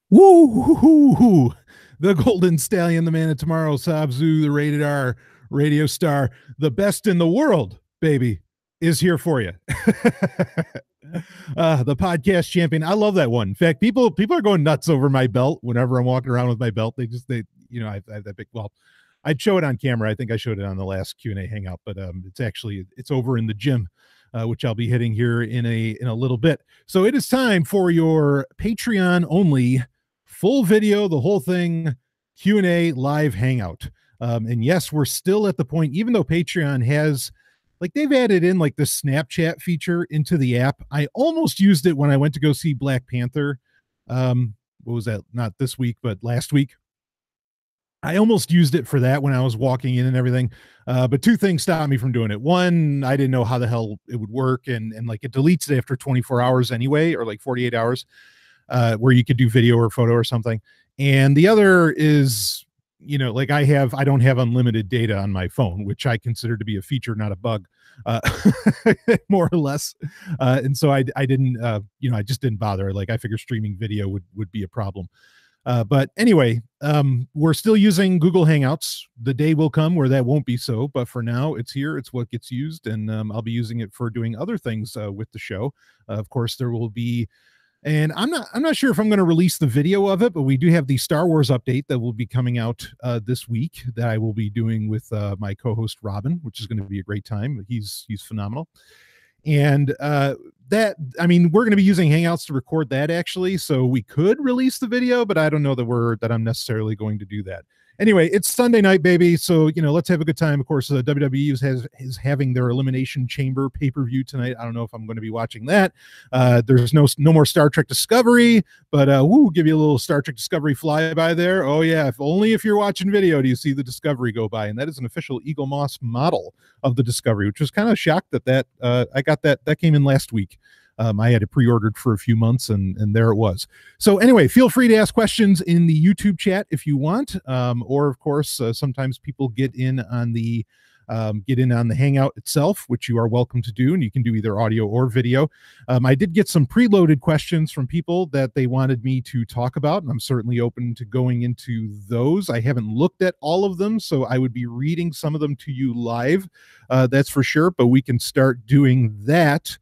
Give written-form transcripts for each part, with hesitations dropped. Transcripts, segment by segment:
Woo! The Golden Stallion, the man of tomorrow, Sabzu, the rated R radio star, the best in the world, baby, is here for you. The podcast champion. I love that one. In fact, people are going nuts over my belt whenever I'm walking around with my belt. I have that big. Well, I'd show it on camera. I think I showed it on the last Q&A hangout, but it's over in the gym, which I'll be hitting here in a little bit. So it is time for your Patreon only full video, the whole thing, Q&A live hangout. And yes, we're still at the point, even though Patreon has, like, they've added in like the Snapchat feature into the app. I almost used it when I went to go see Black Panther. What was that? Not this week, but last week. I almost used it for that when I was walking in and everything. But two things stopped me from doing it. One, I didn't know how the hell it would work. And like it deletes it after 24 hours anyway, or like 48 hours, where you could do video or photo or something. And the other is, like I don't have unlimited data on my phone, which I consider to be a feature, not a bug, uh, more or less. And so I didn't, I just didn't bother. Like I figure streaming video would be a problem. But anyway, we're still using Google Hangouts. The day will come where that won't be so, but for now it's here. It's what gets used, and I'll be using it for doing other things with the show. Of course, there will be, and I'm not sure if I'm going to release the video of it, but we do have the Star Wars update that will be coming out this week that I will be doing with my co-host Robin, which is going to be a great time. He's phenomenal. And we're going to be using Hangouts to record that actually, so we could release the video, but I don't know that I'm necessarily going to do that. Anyway, it's Sunday night, baby, so let's have a good time. Of course, WWE is having their Elimination Chamber pay-per-view tonight. I don't know if I'm going to be watching that. There's no more Star Trek Discovery, but give you a little Star Trek Discovery flyby there. Oh yeah, if you're watching video do you see the Discovery go by, and that is an official Eagle Moss model of the Discovery, which was kind of shocked that I got that came in last week. I had it pre-ordered for a few months, and there it was. So anyway, feel free to ask questions in the YouTube chat if you want, or of course, sometimes people get in on the Hangout itself, which you are welcome to do, and you can do either audio or video. I did get some preloaded questions from people that they wanted me to talk about, and I'm certainly open to going into those. I haven't looked at all of them, so I would be reading some of them to you live, that's for sure, but we can start doing that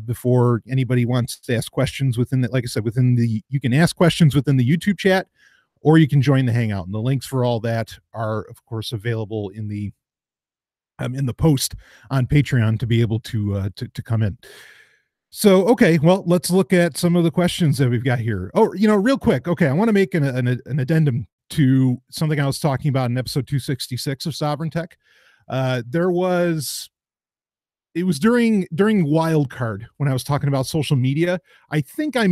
before anybody wants to ask questions within the, like I said, you can ask questions within the YouTube chat, or you can join the Hangout, and the links for all that are of course available in the post on Patreon to be able to come in. So, okay, well, let's look at some of the questions that we've got here. Oh, real quick. Okay. I want to make an addendum to something I was talking about in episode 266 of Sovryn Tech. It was during Wildcard when I was talking about social media. I think I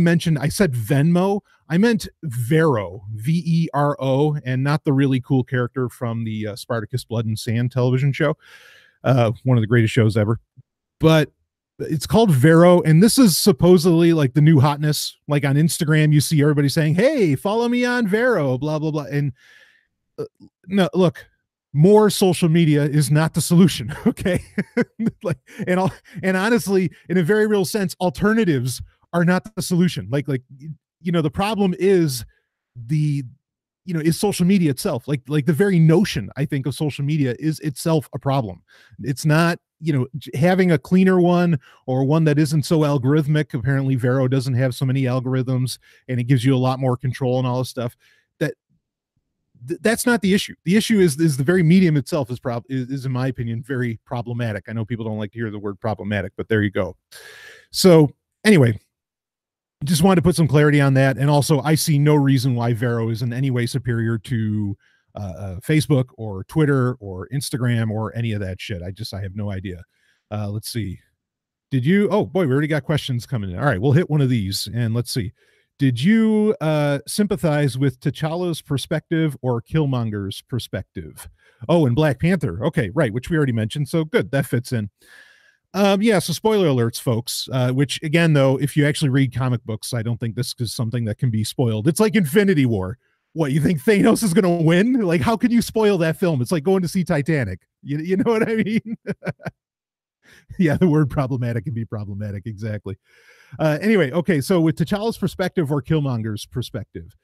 said Venmo. I meant Vero, Vero, and not the really cool character from the Spartacus Blood and Sand television show. One of the greatest shows ever. But it's called Vero, and this is supposedly like the new hotness. Like on Instagram, you see everybody saying, "Hey, follow me on Vero," blah, blah, blah. And no, look, more social media is not the solution. Okay. and honestly, in a very real sense, alternatives are not the solution. The problem is is social media itself. Like the very notion, I think, of social media is itself a problem. It's not, having a cleaner one or one that isn't so algorithmic. Apparently Vero doesn't have so many algorithms, and it gives you a lot more control and all this stuff. That's not the issue. The issue is the very medium itself is in my opinion very problematic. I know people don't like to hear the word problematic, but there you go. So anyway, just wanted to put some clarity on that. And also, I see no reason why Vero is in any way superior to Facebook or Twitter or Instagram or any of that shit. I have no idea. Let's see. Oh boy, we already got questions coming in. All right, we'll hit one of these and let's see. Did you sympathize with T'Challa's perspective or Killmonger's perspective? Oh, and Black Panther. Okay, right, which we already mentioned. So good, that fits in. So spoiler alerts, folks, which again, though, if you actually read comic books, I don't think this is something that can be spoiled. It's like Infinity War. What, you think Thanos is going to win? Like, how could you spoil that film? It's like going to see Titanic. You know what I mean? Yeah, the word problematic can be problematic. Exactly. Anyway, okay. So with T'Challa's perspective or Killmonger's perspective,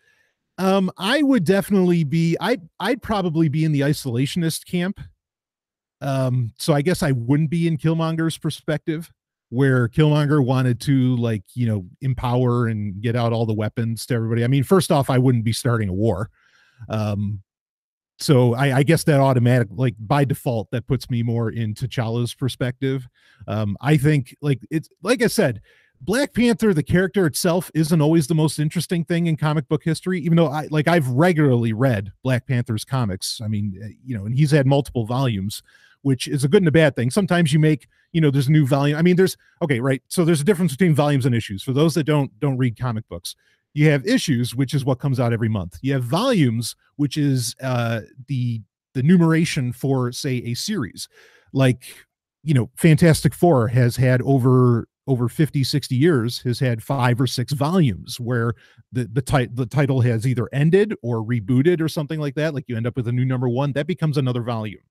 I would definitely be. I'd probably be in the isolationist camp. So I guess I wouldn't be in Killmonger's perspective, where Killmonger wanted to, like, empower and get out all the weapons to everybody. I mean, first off, I wouldn't be starting a war. Um, so I guess that automatic, like by default, that puts me more in T'Challa's perspective. I think, like, it's like I said, Black Panther, the character itself, isn't always the most interesting thing in comic book history. Even though I've regularly read Black Panther's comics. I mean, and he's had multiple volumes, which is a good and a bad thing. Sometimes you make, there's a new volume. I mean, there's okay, right. So there's a difference between volumes and issues. For those that don't read comic books, you have issues, which is what comes out every month. You have volumes, which is the numeration for, say, a series. Like, Fantastic Four has had over 50, 60 years, has had 5 or 6 volumes where the title has either ended or rebooted or something like that. Like, you end up with a new number one, that becomes another volume.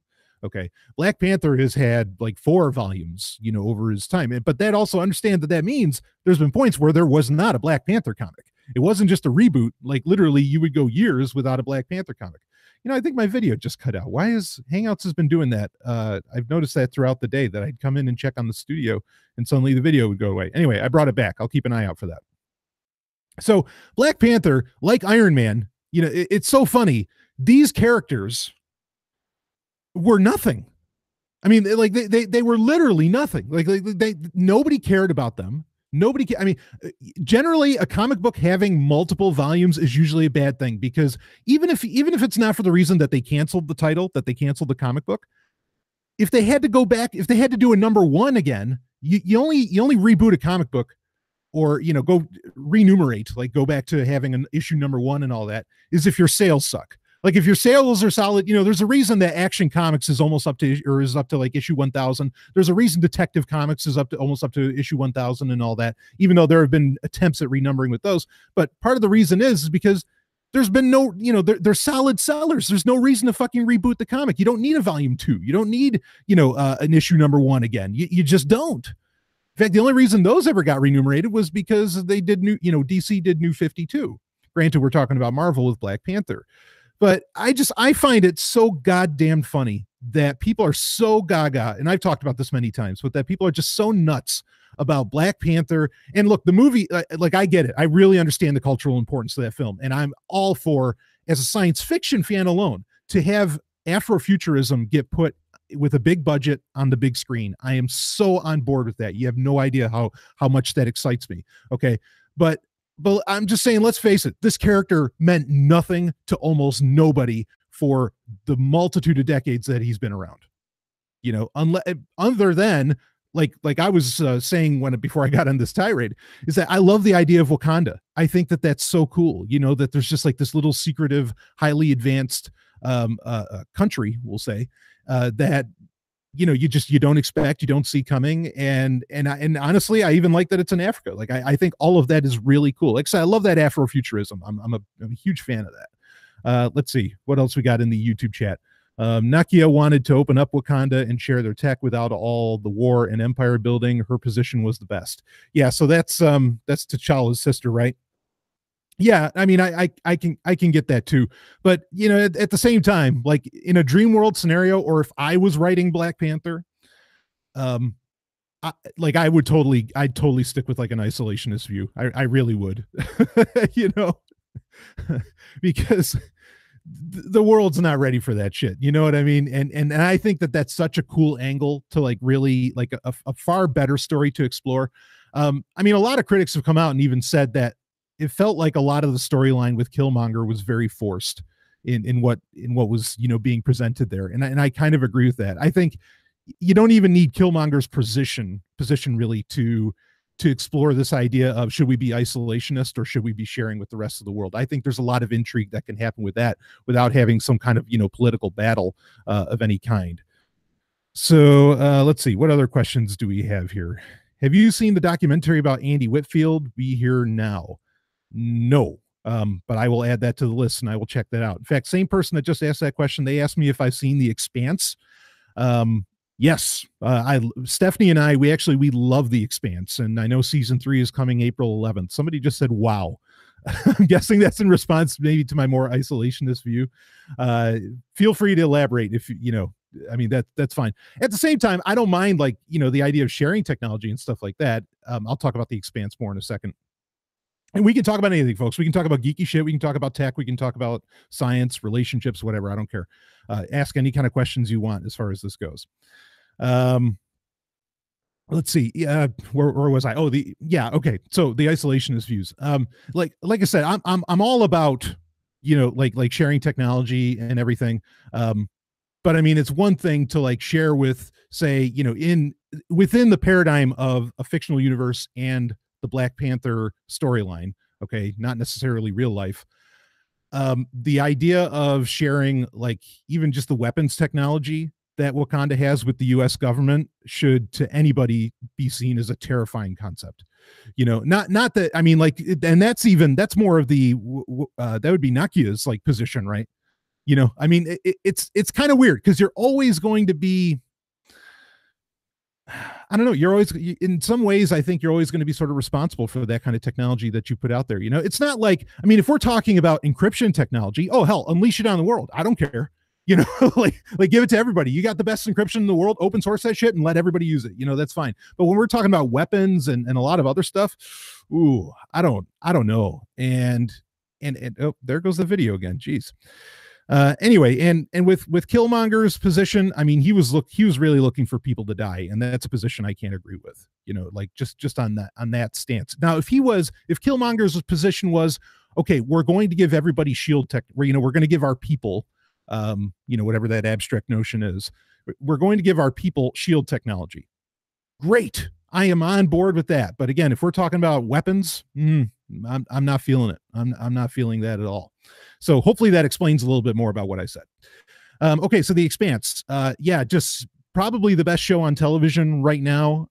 Okay. Black Panther has had like 4 volumes, over his time. But that also, understand that means there's been points where there was not a Black Panther comic. It wasn't just a reboot. Like, literally, you would go years without a Black Panther comic. I think my video just cut out. Why is Hangouts has been doing that? I've noticed that throughout the day, that I'd come in and check on the studio and suddenly the video would go away. Anyway, I brought it back. I'll keep an eye out for that. So Black Panther, like Iron Man, it's so funny. These characters were nothing. I mean, like they were literally nothing. Like they nobody cared about them. Nobody. I mean, generally, a comic book having multiple volumes is usually a bad thing, because even if it's not for the reason that they canceled the title, that they canceled the comic book, if they had to go back, if they had to do a number one again, you only reboot a comic book, or go renumerate, like go back to having an issue number one and all that, is if your sales suck. Like, if your sales are solid, there's a reason that Action Comics is almost up to, or is up to like issue 1000. There's a reason Detective Comics is almost up to issue 1000 and all that, even though there have been attempts at renumbering with those. But part of the reason is because there's been no, they're solid sellers. There's no reason to fucking reboot the comic. You don't need a volume 2. You don't need, an issue number 1 again. You just don't. In fact, the only reason those ever got renumerated was because they did DC did New 52. Granted, we're talking about Marvel with Black Panther. But I find it so goddamn funny that people are so gaga, and I've talked about this many times, but that people are just so nuts about Black Panther. And look, the movie, like, I get it. I really understand the cultural importance of that film. And I'm all for, as a science fiction fan alone, to have Afrofuturism get put with a big budget on the big screen. I am so on board with that. You have no idea how much that excites me. Okay. But I'm just saying, let's face it, this character meant nothing to almost nobody for the multitude of decades that he's been around. Other than like I was saying before I got on this tirade, is that I love the idea of Wakanda. I think that that's so cool. That there's just like this little secretive, highly advanced country, we'll say, that you don't expect, you don't see coming. And honestly, I even like that it's in Africa. Like, I think all of that is really cool. Like I said, I love that Afrofuturism. I'm a huge fan of that. Let's see what else we got in the YouTube chat. Nakia wanted to open up Wakanda and share their tech without all the war and empire building. Her position was the best. Yeah. So that's T'Challa's sister, right? Yeah, I mean, I can get that too, but at the same time, like, in a dream world scenario, or if I was writing Black Panther, I'd totally stick with like an isolationist view. I really would, because the world's not ready for that shit. You know what I mean? And I think that that's such a cool angle to, like, really, like, a far better story to explore. I mean, a lot of critics have come out and even said that it felt like a lot of the storyline with Killmonger was very forced in what was, being presented there. And I kind of agree with that. I think you don't even need Killmonger's position really to explore this idea of, should we be isolationist or should we be sharing with the rest of the world? I think there's a lot of intrigue that can happen with that without having some kind of, political battle of any kind. So let's see, what other questions do we have here? Have you seen the documentary about Andy Whitfield? Be Here Now? No. But I will add that to the list and I will check that out. In fact, same person that just asked that question, they asked me if I've seen The Expanse. Yes, I Stephanie and I we love The Expanse, and I know season 3 is coming April 11th. Somebody just said, "Wow." I'm guessing that's in response maybe to my more isolationist view. Feel free to elaborate if you know. I mean that's fine. At the same time, I don't mind like the idea of sharing technology and stuff like that. I'll talk about The Expanse more in a second. And we can talk about anything, folks. We can talk about geeky shit. We can talk about tech. We can talk about science, relationships, whatever. I don't care. Ask any kind of questions you want as far as this goes. Um, let's see. Where was I? Oh, okay. So the isolationist views. Like I said, I'm all about like sharing technology and everything. But I mean, it's one thing to like share with, say, in within the paradigm of a fictional universe and the Black Panther storyline. Okay, not necessarily real life. The idea of sharing like even just the weapons technology that Wakanda has with the US government should to anybody be seen as a terrifying concept. Not that I mean like and that's more of the that would be Nakia's like position, right? I mean it's kind of weird because you're always going to be I don't know. You're always, in some ways, I think you're always going to be sort of responsible for that kind of technology that you put out there. It's not like, I mean, if we're talking about encryption technology, oh, hell, unleash it on the world. I don't care. Like give it to everybody. You got the best encryption in the world, open source that shit and let everybody use it. That's fine. But when we're talking about weapons and a lot of other stuff, ooh, I don't know. And oh, there goes the video again. Jeez. Anyway, and with Killmonger's position, I mean, he was really looking for people to die, and that's a position I can't agree with. Like just on that stance. Now, if Killmonger's position was, okay, we're going to give everybody shield tech, we're going to give our people, whatever that abstract notion is, we're going to give our people shield technology. Great, I am on board with that. But again, if we're talking about weapons, I'm not feeling it. I'm not feeling that at all. So hopefully that explains a little bit more about what I said. Okay, so The Expanse. Yeah, just probably the best show on television right now.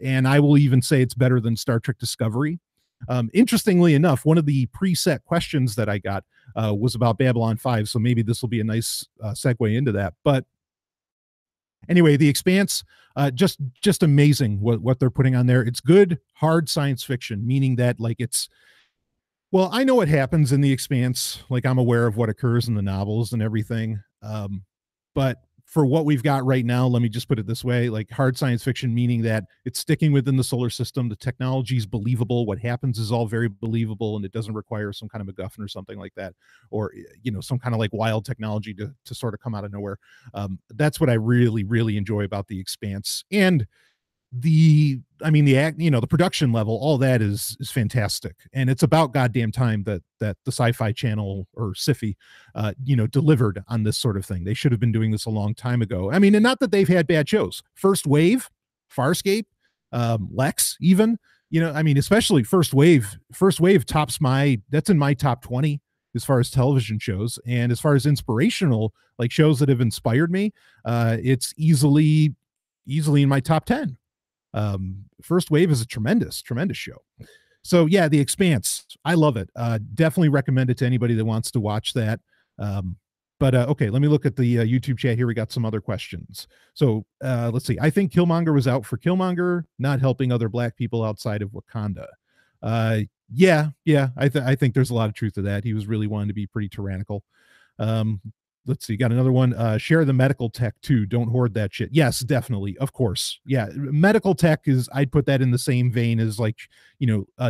And I will even say it's better than Star Trek Discovery. Interestingly enough, one of the preset questions that I got was about Babylon 5. So maybe this will be a nice segue into that. But anyway, The Expanse, just amazing what they're putting on there. It's good, hard science fiction, meaning that like well, I know what happens in The Expanse. Like I'm aware of what occurs in the novels and everything. But for what we've got right now, let me just put it this way, like hard science fiction, meaning that it's sticking within the solar system. The technology is believable. What happens is all very believable, and it doesn't require some kind of MacGuffin or something like that, or, some kind of like wild technology to sort of come out of nowhere. That's what I really, really enjoy about The Expanse. And the production level, all that is fantastic, and it's about goddamn time that the Sci-Fi Channel or Sci-Fi delivered on this sort of thing. They should have been doing this a long time ago. I mean, and not that they've had bad shows. First Wave, Farscape, Lex, even, I mean, especially First Wave tops that's in my top 20 as far as television shows, and as far as inspirational like shows that have inspired me, it's easily in my top 10. First Wave is a tremendous show. So yeah, The Expanse, I love it. Definitely recommend it to anybody that wants to watch that. But okay, let me look at the YouTube chat here. We got some other questions. So let's see. I think Killmonger was out for Killmonger, not helping other Black people outside of Wakanda. Yeah. I think there's a lot of truth to that. He was really wanting to be pretty tyrannical. Let's see, got another one. Share the medical tech too. Don't hoard that shit. Yes, definitely. Of course. Yeah. Medical tech I'd put that in the same vein as like,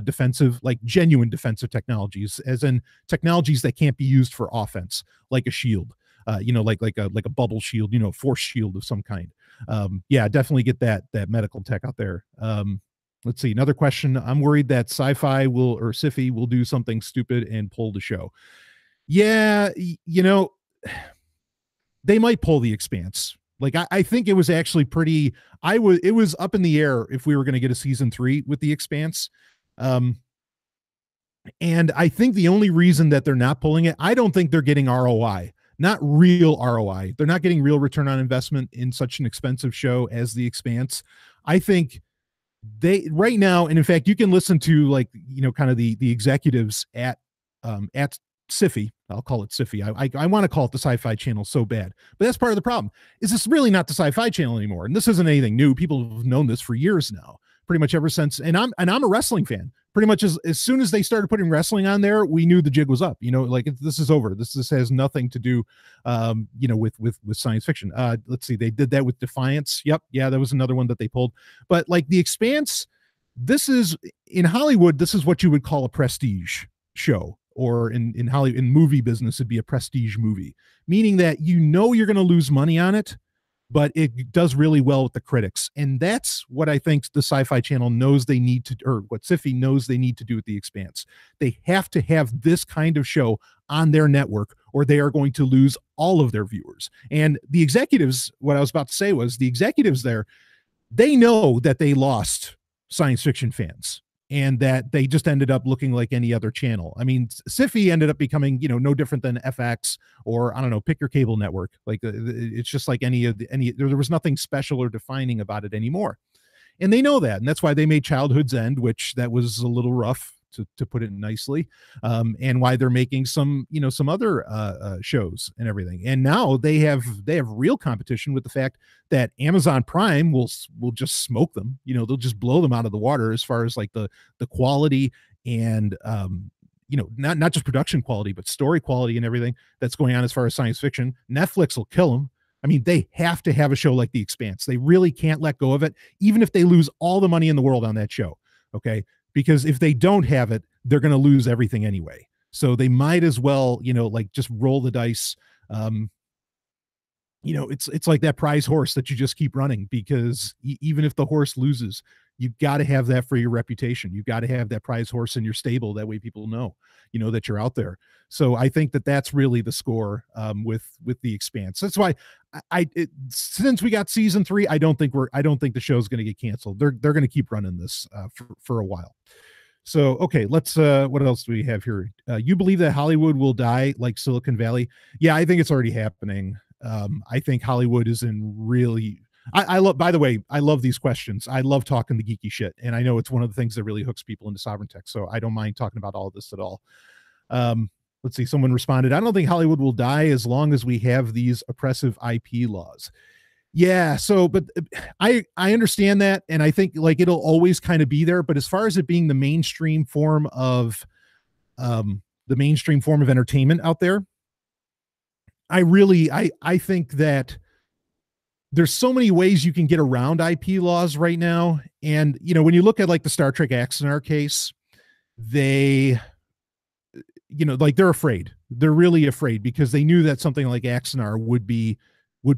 defensive, like genuine defensive technologies, as in technologies that can't be used for offense, like a shield, like a bubble shield, force shield of some kind. Yeah, definitely get that medical tech out there. Let's see, another question. I'm worried that Sci-Fi will do something stupid and pull the show. Yeah, they might pull The Expanse. Like I think it was actually it was up in the air if we were going to get a season 3 with The Expanse. And I think the only reason that they're not pulling it, I don't think they're getting ROI, not real ROI. They're not getting real return on investment in such an expensive show as The Expanse. I think they right now, and in fact, you can listen to like, kind of the executives at Sci-Fi I'll call it Syfy. I want to call it the Sci-Fi Channel so bad, but that's part of the problem. Is this really not the Sci-Fi Channel anymore? And this isn't anything new. People have known this for years now, pretty much ever since. And I'm a wrestling fan. Pretty much as soon as they started putting wrestling on there, we knew the jig was up. Like this is over. This has nothing to do, with science fiction. Let's see, they did that with Defiance. Yep, yeah, that was another one that they pulled. But like The Expanse, this is in Hollywood. This is what you would call a prestige show, or in Hollywood, in movie business, it'd be a prestige movie, meaning that you're going to lose money on it, but it does really well with the critics. And that's what I think the Sci-Fi Channel knows they need to, or what Syfy knows they need to do with The Expanse. They have to have this kind of show on their network, or they are going to lose all of their viewers. And the executives, what I was about to say was, the executives there, they know that they lost science fiction fans, and that they just ended up looking like any other channel. I mean, Syfy ended up becoming, no different than FX, or I don't know, pick your cable network. Like it's just like there was nothing special or defining about it anymore. And they know that. And that's why they made Childhood's End, which that was a little rough, to put it nicely, and why they're making some other shows and everything. And now they have real competition with the fact that Amazon Prime will just smoke them. They'll just blow them out of the water as far as like the quality and not just production quality, but story quality and everything that's going on as far as science fiction. Netflix will kill them. I mean, they have to have a show like The Expanse. They really can't let go of it, even if they lose all the money in the world on that show. Okay. Because if they don't have it, they're going to lose everything anyway. So they might as well, like just roll the dice. It's like that prize horse that you just keep running, because even if the horse loses, you've got to have that for your reputation. You've got to have that prize horse in your stable. That way people know, that you're out there. So I think that that's really the score with The Expanse. That's why since we got season 3, I don't think the show's going to get canceled. They're going to keep running this for a while. So, okay, let's, what else do we have here? You believe that Hollywood will die like Silicon Valley? Yeah, I think it's already happening. I think Hollywood is in really, I love, by the way, I love these questions. I love talking the geeky shit. And I know it's one of the things that really hooks people into Sovryn Tech. So I don't mind talking about all of this at all. Let's see. Someone responded, I don't think Hollywood will die as long as we have these oppressive IP laws. Yeah. So, but I understand that. And I think like it'll always kind of be there, but as far as it being the mainstream form of entertainment out there, I think that there's so many ways you can get around IP laws right now. And, when you look at like the Star Trek Axanar case, they're afraid. They're really afraid, because they knew that something like Axanar would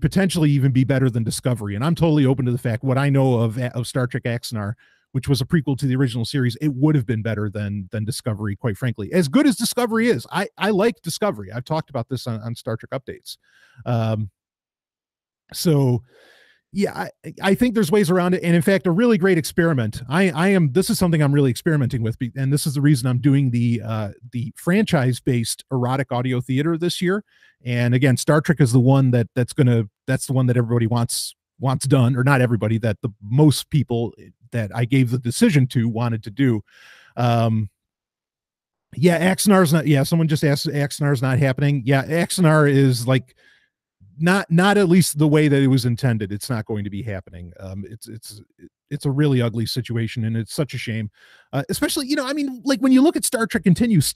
potentially even be better than Discovery. And I'm totally open to the fact, what I know of Star Trek Axanar, which was a prequel to the original series, it would have been better than Discovery, quite frankly. As good as Discovery is, I like Discovery. I've talked about this on Star Trek Updates. So yeah, I think there's ways around it. And in fact, a really great experiment. This is something I'm really experimenting with. And this is the reason I'm doing the franchise-based erotic audio theater this year. And again, Star Trek is the one that's the one that everybody wants done, or not everybody, that the most people that I gave the decision to wanted to do. Axanar's not, someone just asked, Axanar's not happening. Yeah, Axanar is like, not at least the way that it was intended. It's not going to be happening. It's a really ugly situation, and it's such a shame. Especially, like when you look at Star Trek Continues,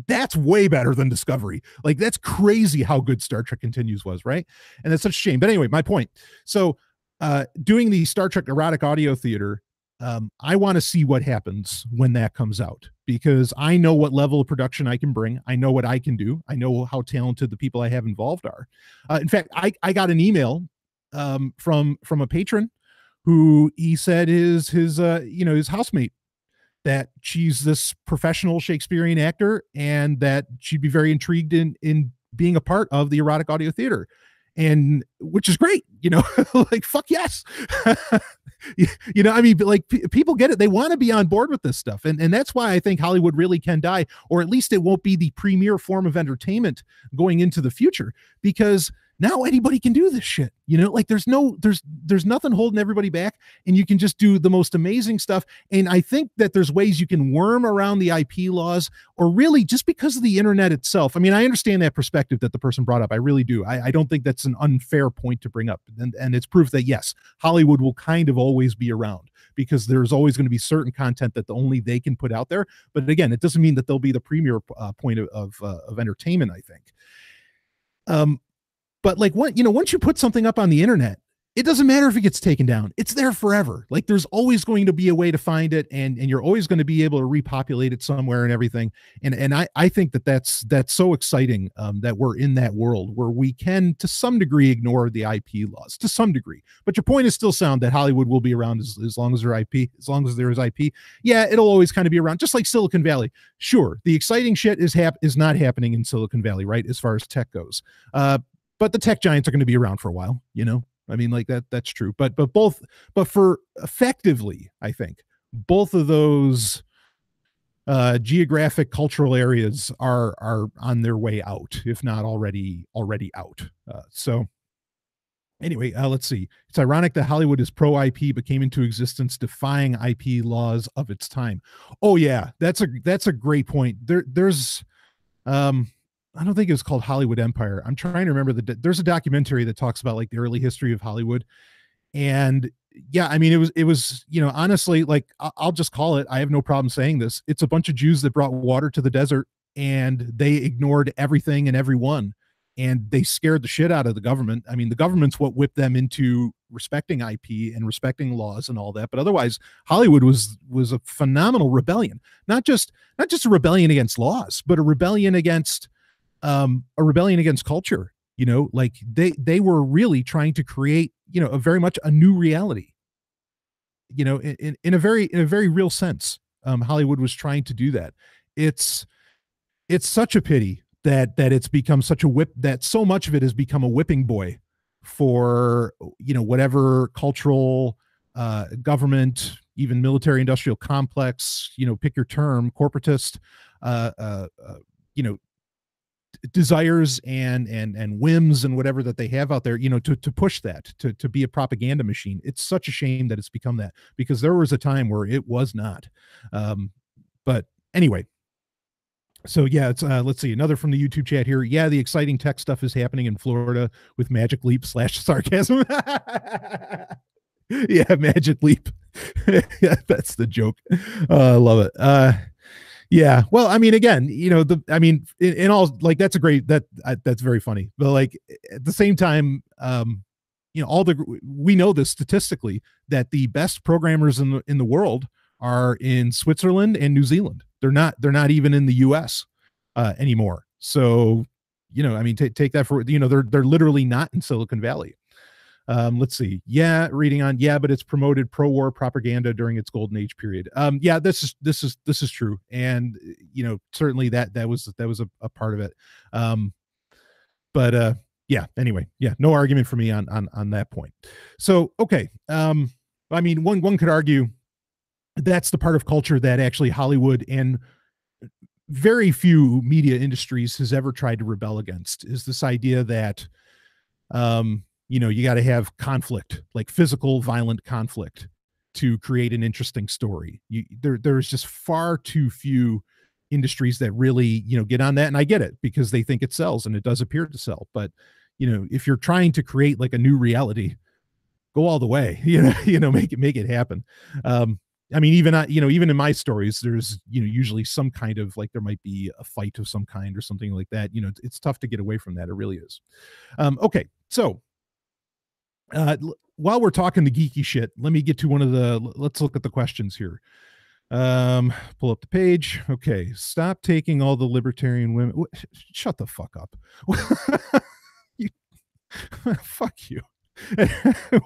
that's way better than Discovery. Like, that's crazy how good Star Trek Continues was, right? And that's such a shame. But anyway, my point. So, doing the Star Trek erotic audio theater, I want to see what happens when that comes out, because I know what level of production I can bring. I know what I can do. I know how talented the people I have involved are. In fact, I got an email from a patron who, he said his housemate, that she's this professional Shakespearean actor, and that she'd be very intrigued in being a part of the erotic audio theater. And which is great, like, fuck yes. Like, people get it. They want to be on board with this stuff. And that's why I think Hollywood really can die, or at least it won't be the premier form of entertainment going into the future, because Now anybody can do this shit. Like there's nothing holding everybody back, and you can just do the most amazing stuff. And I think that there's ways you can worm around the IP laws, or really just because of the internet itself. I mean, I understand that perspective that the person brought up. I really do. I don't think that's an unfair point to bring up. And it's proof that yes, Hollywood will kind of always be around, because there's always going to be certain content that only they can put out there. But again, it doesn't mean that they'll be the premier point of entertainment, I think. But like once you put something up on the internet, it doesn't matter if it gets taken down. It's there forever. Like there's always going to be a way to find it, and you're always going to be able to repopulate it somewhere and everything. And I think that's so exciting, that we're in that world where we can to some degree ignore the IP laws to some degree. But your point is still sound, that Hollywood will be around as long as there IP, as long as there is IP. Yeah, it'll always kind of be around, just like Silicon Valley. Sure, the exciting shit is not happening in Silicon Valley, right? As far as tech goes. But the tech giants are going to be around for a while, I mean, like that's true. But for effectively, I think both of those geographic cultural areas are on their way out, if not already out. So anyway, let's see. It's ironic that Hollywood is pro IP but came into existence defying IP laws of its time. Oh yeah, that's a great point. There's I don't think it was called Hollywood Empire. I'm trying to remember there's a documentary that talks about like the early history of Hollywood. And yeah, I mean, it was, honestly, like I'll just call it, I have no problem saying this. It's a bunch of Jews that brought water to the desert, and they ignored everything and everyone, and they scared the shit out of the government. I mean, the government's what whipped them into respecting IP and respecting laws and all that. But otherwise, Hollywood was a phenomenal rebellion, not just a rebellion against laws, but a rebellion against culture. Like they were really trying to create, a very much a new reality, in a very real sense. Hollywood was trying to do that. It's such a pity that it's become such a that so much of it has become a whipping boy for, whatever cultural, government, even military industrial complex, pick your term, corporatist, desires and whims and whatever that they have out there, to push that, to be a propaganda machine. It's such a shame that it's become that, because there was a time where it was not. But anyway, so yeah, it's let's see, another from the YouTube chat here. Yeah, the exciting tech stuff is happening in Florida with Magic Leap / sarcasm. Yeah, Magic Leap. Yeah, that's the joke. I love it. Yeah, well, I mean, again, in all, like, that's that's very funny, but like at the same time, we know this statistically, that the best programmers in the world are in Switzerland and New Zealand. They're not even in the US anymore. So, take that for, they're literally not in Silicon Valley. Let's see. Yeah, reading on. Yeah, but it's promoted pro-war propaganda during its golden age period. Yeah, this is true, and certainly that was a part of it. But yeah. Anyway, yeah, no argument for me on that point. So okay. I mean, one could argue that's the part of culture that actually Hollywood and very few media industries has ever tried to rebel against, is this idea that you got to have conflict, like physical, violent conflict, to create an interesting story. There's just far too few industries that really, get on that. And I get it, because they think it sells, and it does appear to sell. But, if you're trying to create like a new reality, go all the way, make it happen. I mean, even in my stories, there's, usually some kind of, like, there might be a fight of some kind or something like that. It's tough to get away from that. It really is. Okay. So, while we're talking the geeky shit, let me get to let's look at the questions here. Pull up the page. Okay. Stop taking all the libertarian women. Shut the fuck up. Fuck you.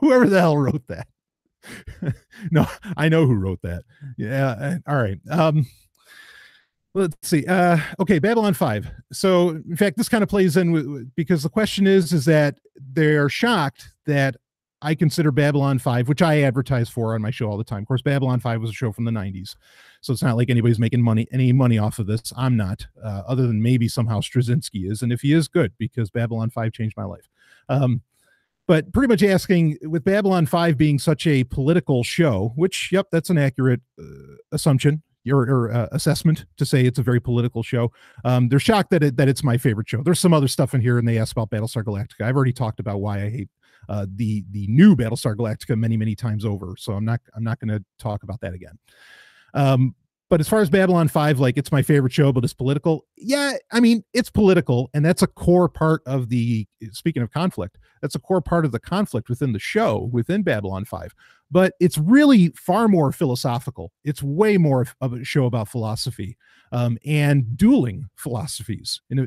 Whoever the hell wrote that. No, I know who wrote that. Yeah. All right. Let's see. Okay, Babylon 5. So, in fact, this kind of plays in because the question is that they're shocked that I consider Babylon 5, which I advertise for on my show all the time. Of course, Babylon 5 was a show from the 90s, so it's not like anybody's making any money off of this. I'm not, other than maybe somehow Straczynski is, and if he is, good, because Babylon 5 changed my life. Um, but pretty much asking, with Babylon 5 being such a political show, which, yep, that's an accurate assumption or assessment to say it's a very political show. They're shocked that it's my favorite show. There's some other stuff in here, and they asked about Battlestar Galactica. I've already talked about why I hate the new Battlestar Galactica many times over, so I'm not going to talk about that again. But as far as Babylon 5, like, it's my favorite show, but it's political. Yeah, I mean, it's political, and that's a core part of the, speaking of conflict, that's a core part of the conflict within the show, within Babylon 5. But it's really far more philosophical. It's way more of a show about philosophy, and dueling philosophies in a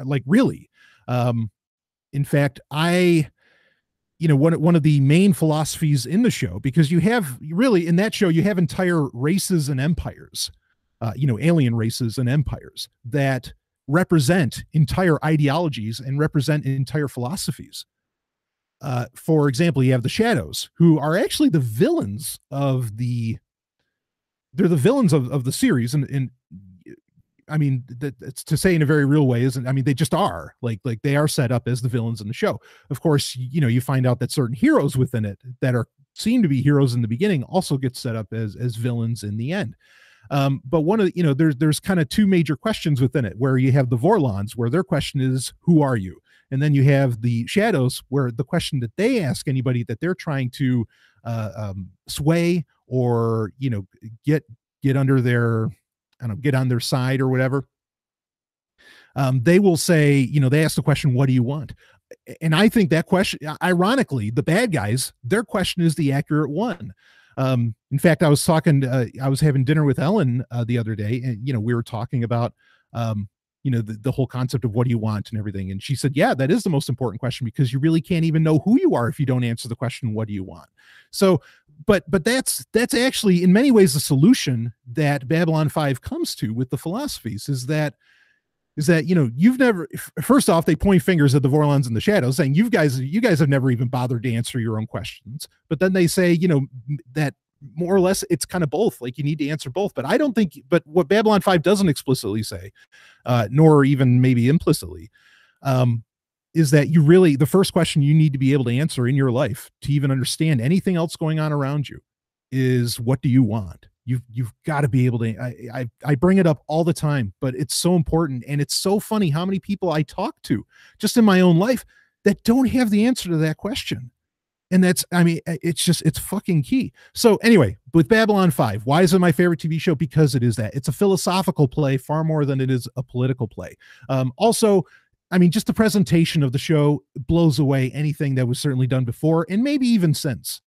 like, really. In fact, one of the main philosophies in the show, because you have really in that show, you have entire races and empires, alien races and empires that represent entire ideologies and represent entire philosophies. For example, you have the Shadows, who are actually the villains of they're the villains of the series. And I mean, that's to say in a very real way, isn't, I mean, they just are like they are set up as the villains in the show. Of course, you find out that certain heroes within it that seem to be heroes in the beginning also get set up as villains in the end. But one of there's kind of two major questions within it, where you have the Vorlons, where their question is, who are you? And then you have the Shadows, where the question that they ask anybody that they're trying to sway or get under their, I don't know, get on their side or whatever. They will say, they ask the question, what do you want? And I think that question, ironically, the bad guys, their question is the accurate one. In fact, I was having dinner with Ellen the other day, and, we were talking about, the whole concept of what do you want and everything. And she said, yeah, that is the most important question, because you really can't even know who you are if you don't answer the question, what do you want? So, but that's actually in many ways the solution that Babylon 5 comes to with the philosophies, is that you've never, first off, they point fingers at the Vorlons and the Shadows, saying you guys have never even bothered to answer your own questions. But then they say, that more or less it's kind of both, like you need to answer both. But I don't think, but what Babylon 5 doesn't explicitly say, nor even maybe implicitly, is that the first question you need to be able to answer in your life to even understand anything else going on around you is, what do you want? You've got to be able to, I bring it up all the time, but it's so important. And it's so funny how many people I talk to just in my own life that don't have the answer to that question. And it's fucking key. So anyway, with Babylon 5, why is it my favorite TV show? Because it is that. It's a philosophical play far more than it is a political play. Also, just the presentation of the show blows away anything that was certainly done before, and maybe even since.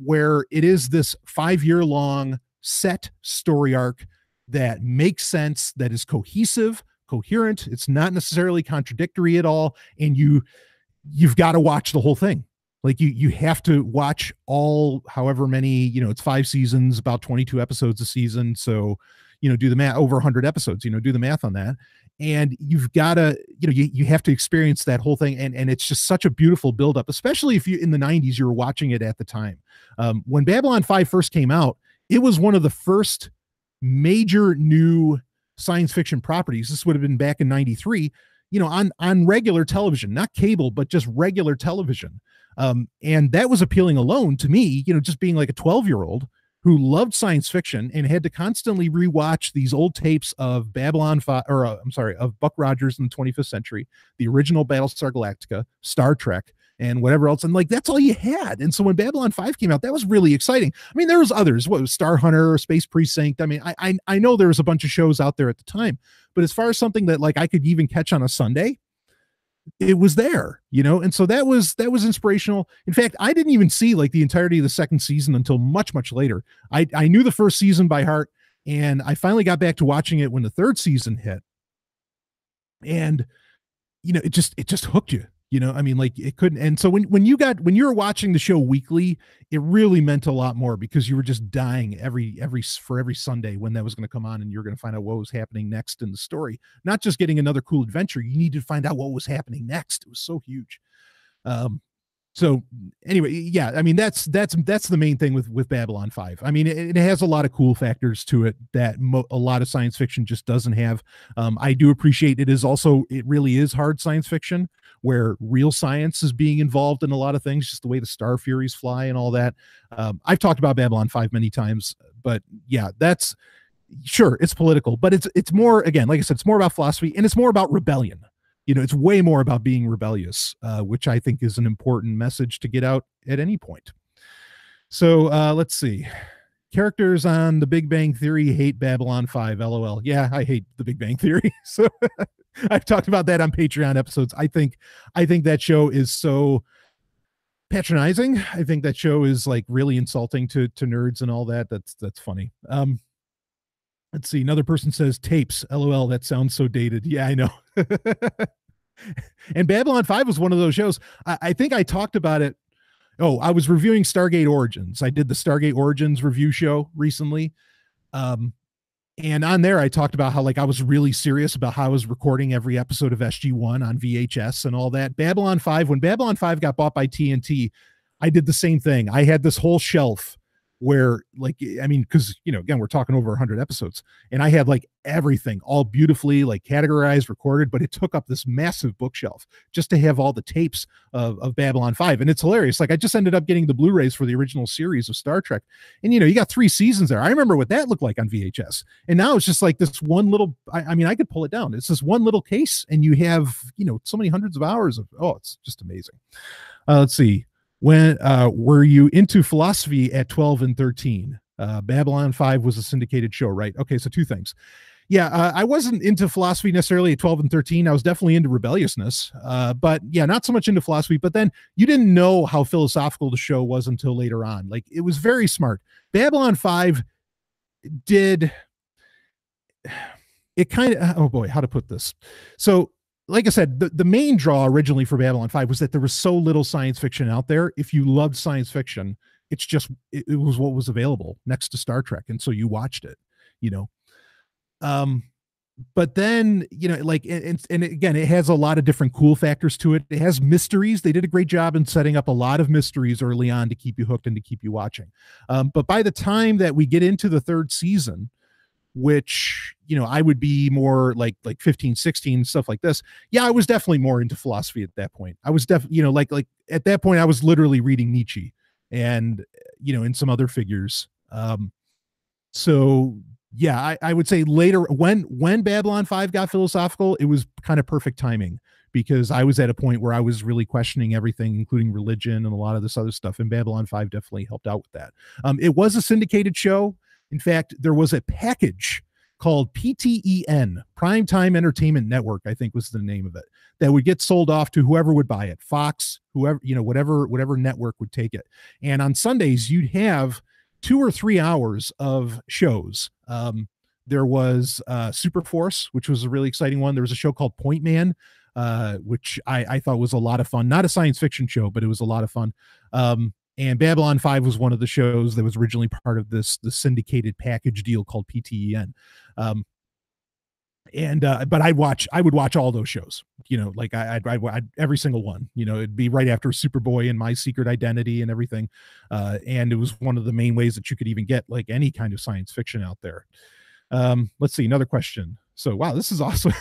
Where it is this 5-year-long set story arc that makes sense, that is cohesive, coherent. It's not necessarily contradictory at all. And you've got to watch the whole thing. Like you have to watch all, however many, it's 5 seasons, about 22 episodes a season. So, do the math, over 100 episodes, do the math on that. And you've got to, you have to experience that whole thing. And it's just such a beautiful buildup, especially if you, in the 90s, you were watching it at the time. When Babylon 5 first came out, it was one of the first major new science fiction properties. This would have been back in 93, on regular television, not cable, but just regular television. And that was appealing alone to me, just being like a 12-year-old who loved science fiction and had to constantly rewatch these old tapes of Babylon 5, of Buck Rogers in the 25th century, the original Battlestar Galactica, Star Trek, and whatever else. And like, that's all you had. And so when Babylon 5 came out, that was really exciting. There was others, what was Star Hunter, Space Precinct. I know there was a bunch of shows out there at the time, but as far as something that like I could even catch on a Sunday, it was there, and so that was inspirational. In fact, I didn't even see like the entirety of the second season until much later. I knew the first season by heart, and I finally got back to watching it when the third season hit. And it just hooked you. Like it couldn't. And so when you were watching the show weekly, it really meant a lot more, because you were just dying every Sunday when that was going to come on, and you're going to find out what was happening next in the story. Not just getting another cool adventure. You needed to find out what was happening next. It was so huge. So anyway, yeah, I mean that's the main thing with Babylon 5. I mean, it has a lot of cool factors to it that a lot of science fiction just doesn't have. I do appreciate it really is hard science fiction where real science is being involved in a lot of things, just the way the star furies fly and all that. I've talked about Babylon 5 many times, but yeah, that's sure it's political, but it's more, again, like I said, it's more about philosophy and it's more about rebellion. It's way more about being rebellious, which I think is an important message to get out at any point. So let's see. Characters on The Big Bang Theory hate Babylon 5. LOL. Yeah, I hate The Big Bang Theory. So I've talked about that on Patreon episodes. I think that show is so patronizing. I think that show is like really insulting to nerds and all that. That's funny. Let's see. Another person says tapes. LOL. That sounds so dated. Yeah, I know. And Babylon 5 was one of those shows. I think I talked about it. Oh, I was reviewing Stargate Origins. I did the Stargate Origins review show recently. And on there, I talked about how like I was really serious about how I was recording every episode of SG-1 on VHS and all that. Babylon 5, when Babylon 5 got bought by TNT, I did the same thing. I had this whole shelf where, like, I mean, because, again, we're talking over 100 episodes, and I had like everything all beautifully like categorized, recorded, but it took up this massive bookshelf just to have all the tapes of Babylon 5. And it's hilarious. Like, I just ended up getting the Blu-rays for the original series of Star Trek, and you got 3 seasons there. I remember what that looked like on VHS, and now it's just like this one little, I mean, I could pull it down. It's this one little case, and you have so many hundreds of hours of, it's just amazing. Let's see. When were you into philosophy at 12 and 13? Babylon 5 was a syndicated show, right? Okay, so 2 things. Yeah, I wasn't into philosophy necessarily at 12 and 13. I was definitely into rebelliousness, but yeah, not so much into philosophy. But then you didn't know how philosophical the show was until later on. Like, it was very smart. Babylon 5 did it kind of, oh boy, how to put this. So like I said, the main draw originally for Babylon 5 was that there was so little science fiction out there. If you loved science fiction, it's just, it was what was available next to Star Trek. And so you watched it, but then, like, and again, it has a lot of different cool factors to it. It has mysteries. They did a great job in setting up a lot of mysteries early on to keep you hooked and to keep you watching. But by the time that we get into the 3rd season, which, I would be more like 15, 16, stuff like this. Yeah, I was definitely more into philosophy at that point. I was definitely, like at that point, I was literally reading Nietzsche and, and some other figures. So yeah, I would say later when Babylon 5 got philosophical, it was kind of perfect timing because I was at a point where I was really questioning everything, including religion and a lot of this other stuff. And Babylon 5 definitely helped out with that. It was a syndicated show. In fact, there was a package called PTEN, Primetime Entertainment Network, I think was the name of it, that would get sold off to whoever would buy it. Fox, whoever, whatever network would take it. And on Sundays, you'd have 2 or 3 hours of shows. There was Super Force, which was a really exciting one. There was a show called Point Man, which I thought was a lot of fun. Not a science fiction show, but it was a lot of fun. And Babylon 5 was one of the shows that was originally part of the syndicated package deal called PTEN. But I would watch all those shows, like I'd every single one, it'd be right after Superboy and My Secret Identity and everything. And it was one of the main ways that you could even get like any kind of science fiction out there. Let's see, another question. So, wow, this is awesome.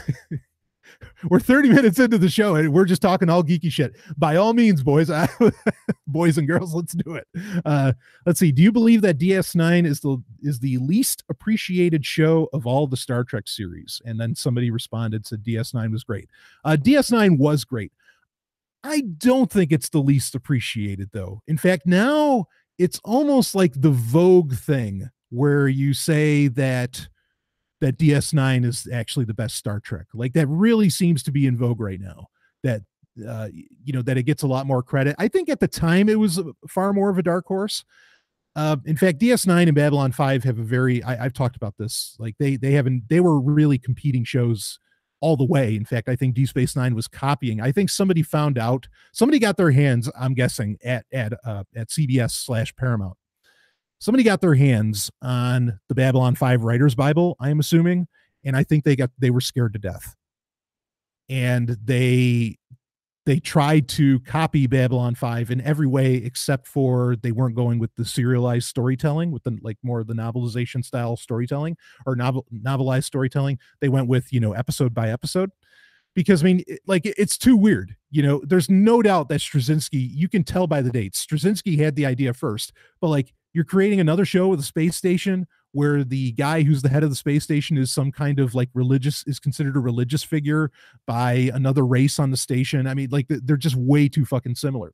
We're 30 minutes into the show and we're just talking all geeky shit. By all means, boys, boys and girls, let's do it. Let's see. Do you believe that DS9 is the least appreciated show of all the Star Trek series? And then somebody responded, said DS9 was great. DS9 was great. I don't think it's the least appreciated, though. In fact, now it's almost like the Vogue thing where you say that DS9 is actually the best Star Trek. Like, that really seems to be in vogue right now, that that it gets a lot more credit. I think at the time it was far more of a dark horse. In fact, DS9 and Babylon 5 have a very, I've talked about this, like they were really competing shows all the way. In fact, I think Deep Space Nine was copying. I think somebody got their hands, I'm guessing at CBS/Paramount. Somebody got their hands on the Babylon 5 Writer's Bible, I am assuming, and I think they were scared to death. And they they tried to copy Babylon 5 in every way except for they weren't going with the serialized storytelling, with the like more of the novelization style storytelling, or novelized storytelling. They went with, episode by episode, because I mean, it's too weird. There's no doubt that Straczynski, you can tell by the dates, Straczynski had the idea first, but like, you're creating another show with a space station where the guy who's the head of the space station is some kind of like is considered a religious figure by another race on the station. I mean, like, they're just way too fucking similar.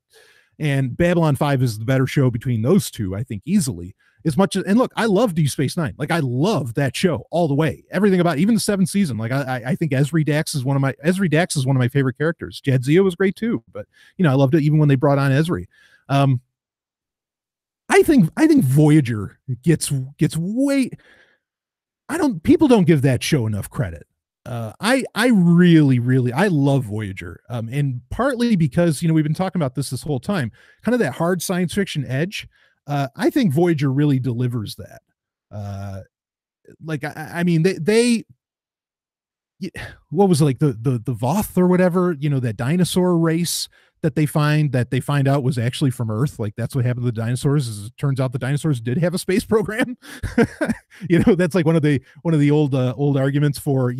And Babylon 5 is the better show between those two, I think, easily. As much as, and look, I love Deep Space Nine. Like, I love that show all the way. Everything about it, even the seventh season. Like, I think Esri Dax is one of my favorite characters. Jadzia was great too, but I loved it even when they brought on Esri. I think Voyager gets way. People don't give that show enough credit. I really I love Voyager, and partly because we've been talking about this whole time, kind of that hard science fiction edge. I think Voyager really delivers that. I mean, they what was it, like the Voth or whatever, that dinosaur race that they find out was actually from Earth. Like, that's what happened to the dinosaurs. Is it turns out the dinosaurs did have a space program. That's like one of the old arguments for,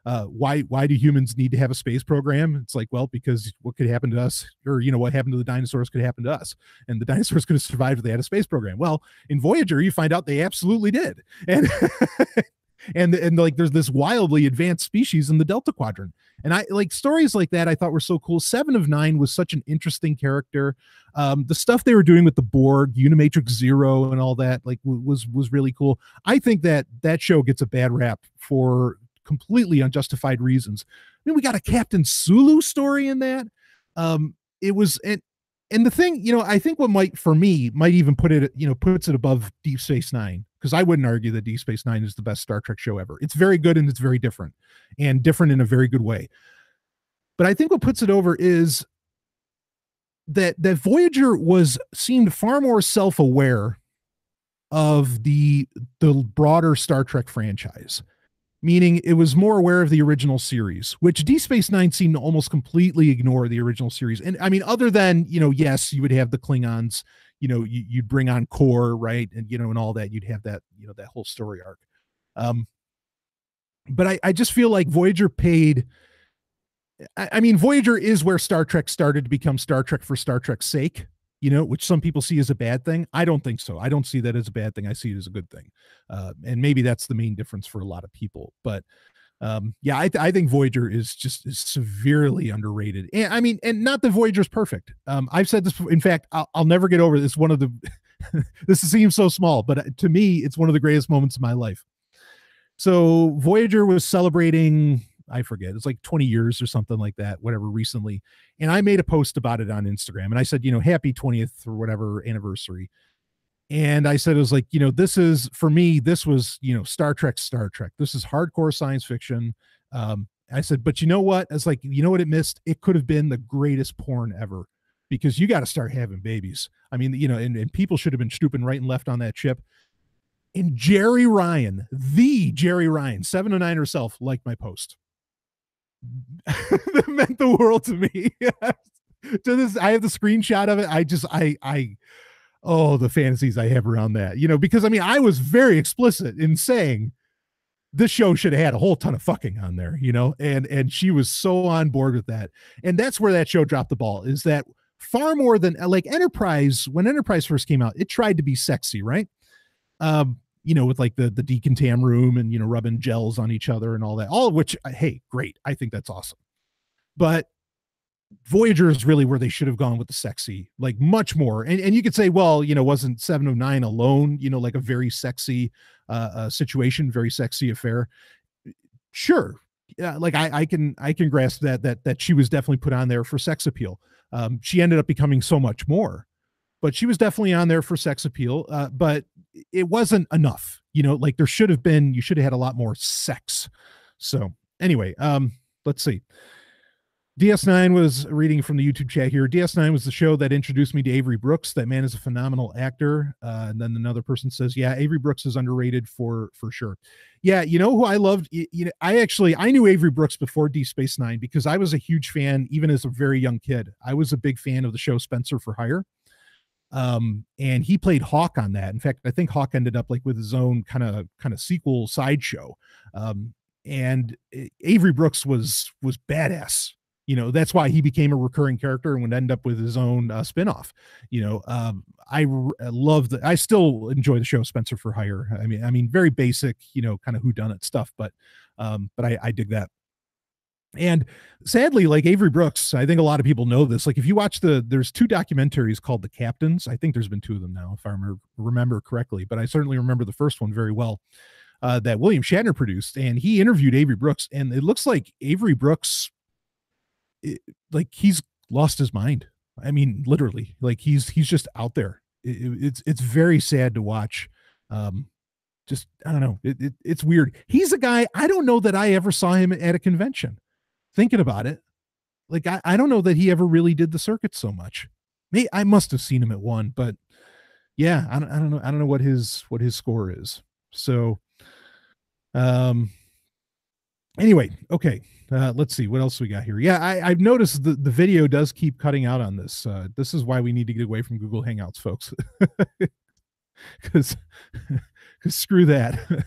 why do humans need to have a space program? It's like, well, because what could happen to us, or what happened to the dinosaurs could happen to us, and the dinosaurs could have survived if they had a space program. Well, in Voyager, you find out they absolutely did, and and like, there's this wildly advanced species in the Delta Quadrant. And I like stories like that. I thought were so cool. 7 of 9 was such an interesting character. The stuff they were doing with the Borg, Unimatrix Zero, and all that, like, was really cool. I think that show gets a bad rap for completely unjustified reasons. I mean, we got a Captain Sulu story in that. It was, and the thing, I think what might even puts it above Deep Space Nine, because I wouldn't argue that Deep Space Nine is the best Star Trek show ever. It's very good, and it's very different, and different in a very good way. But I think what puts it over is that Voyager seemed far more self-aware of the broader Star Trek franchise. Meaning it was more aware of the original series, which Deep Space Nine seemed to almost completely ignore the original series. And I mean, other than, yes, you would have the Klingons, you'd bring on Core, right? And, and all that, you'd have that, that whole story arc. But I just feel like Voyager I mean, Voyager is where Star Trek started to become Star Trek for Star Trek's sake, which some people see as a bad thing. I don't think so. I don't see that as a bad thing. I see it as a good thing. And maybe that's the main difference for a lot of people. But yeah, I think Voyager is severely underrated. And I mean, and not that Voyager is perfect. I've said this before. In fact, I'll never get over this. One of the, this seems so small, but to me, it's one of the greatest moments of my life. So Voyager was celebrating, I forget, it's like 20 years or something like that, whatever, recently. And I made a post about it on Instagram, and I said, happy 20th or whatever anniversary. And I said, it was like, this is, for me, this was, Star Trek. This is hardcore science fiction. I said, but you know what? I was like, what it missed? It could have been the greatest porn ever, because you got to start having babies. I mean, and people should have been snooping right and left on that ship. And Jerry Ryan, 7 of 9 herself, liked my post. That meant the world to me. To this, I have the screenshot of it. The fantasies I have around that, because I mean, I was very explicit in saying this show should have had a whole ton of fucking on there, and she was so on board with that. And that's where that show dropped the ball, is that far more than like Enterprise. When Enterprise first came out, it tried to be sexy, right? With like the decontam room and, rubbing gels on each other and all that, all of which, hey, great. I think that's awesome. But Voyager is really where they should have gone with the sexy, like much more. And you could say, well, wasn't 7 of 9 alone, like a very sexy situation, very sexy affair. Sure. Yeah. Like I can grasp that she was definitely put on there for sex appeal. She ended up becoming so much more, but she was definitely on there for sex appeal. But it wasn't enough, like you should have had a lot more sex. So anyway, let's see. DS9 was reading from the YouTube chat here. DS9 was the show that introduced me to Avery Brooks. That man is a phenomenal actor. And then another person says, "Yeah, Avery Brooks is underrated for sure." Yeah, you know who I loved? I knew Avery Brooks before Deep Space Nine because I was a huge fan, even as a very young kid. I was a big fan of the show Spencer for Hire. And he played Hawk on that. In fact, I think Hawk ended up like with his own kind of sequel sideshow. And Avery Brooks was badass. That's why he became a recurring character and would end up with his own spinoff. I still enjoy the show Spencer for Hire. I mean, very basic, kind of whodunit stuff, but I dig that. And sadly, like Avery Brooks, I think a lot of people know this. Like if you watch there's two documentaries called The Captains. I think there's been two of them now, if I remember correctly, but I certainly remember the first one very well, that William Shatner produced. And he interviewed Avery Brooks, and it looks like Avery Brooks, like he's lost his mind. I mean, literally, like he's just out there. It's very sad to watch. Just I don't know. It's weird. He's a guy, I don't know that I ever saw him at a convention. Thinking about it, like I don't know that he ever really did the circuit so much. Maybe I must have seen him at one, but yeah, I don't know what his score is. So anyway, okay. Let's see what else we got here. Yeah, I've noticed the video does keep cutting out on this. This is why we need to get away from Google Hangouts, folks. Because screw that.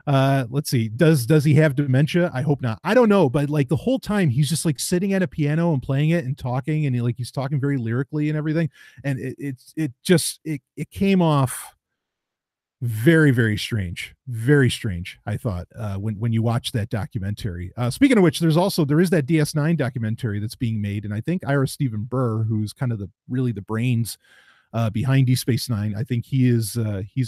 Let's see. Does he have dementia? I hope not. I don't know, but like the whole time he's just like sitting at a piano and playing it and talking, and he's talking very lyrically and everything. And it came off very, very strange. Very strange, I thought, when you watch that documentary. Speaking of which, there is that DS9 documentary that's being made, and I think Ira Stephen Burr, who's kind of the brains behind Deep Space Nine, I think he's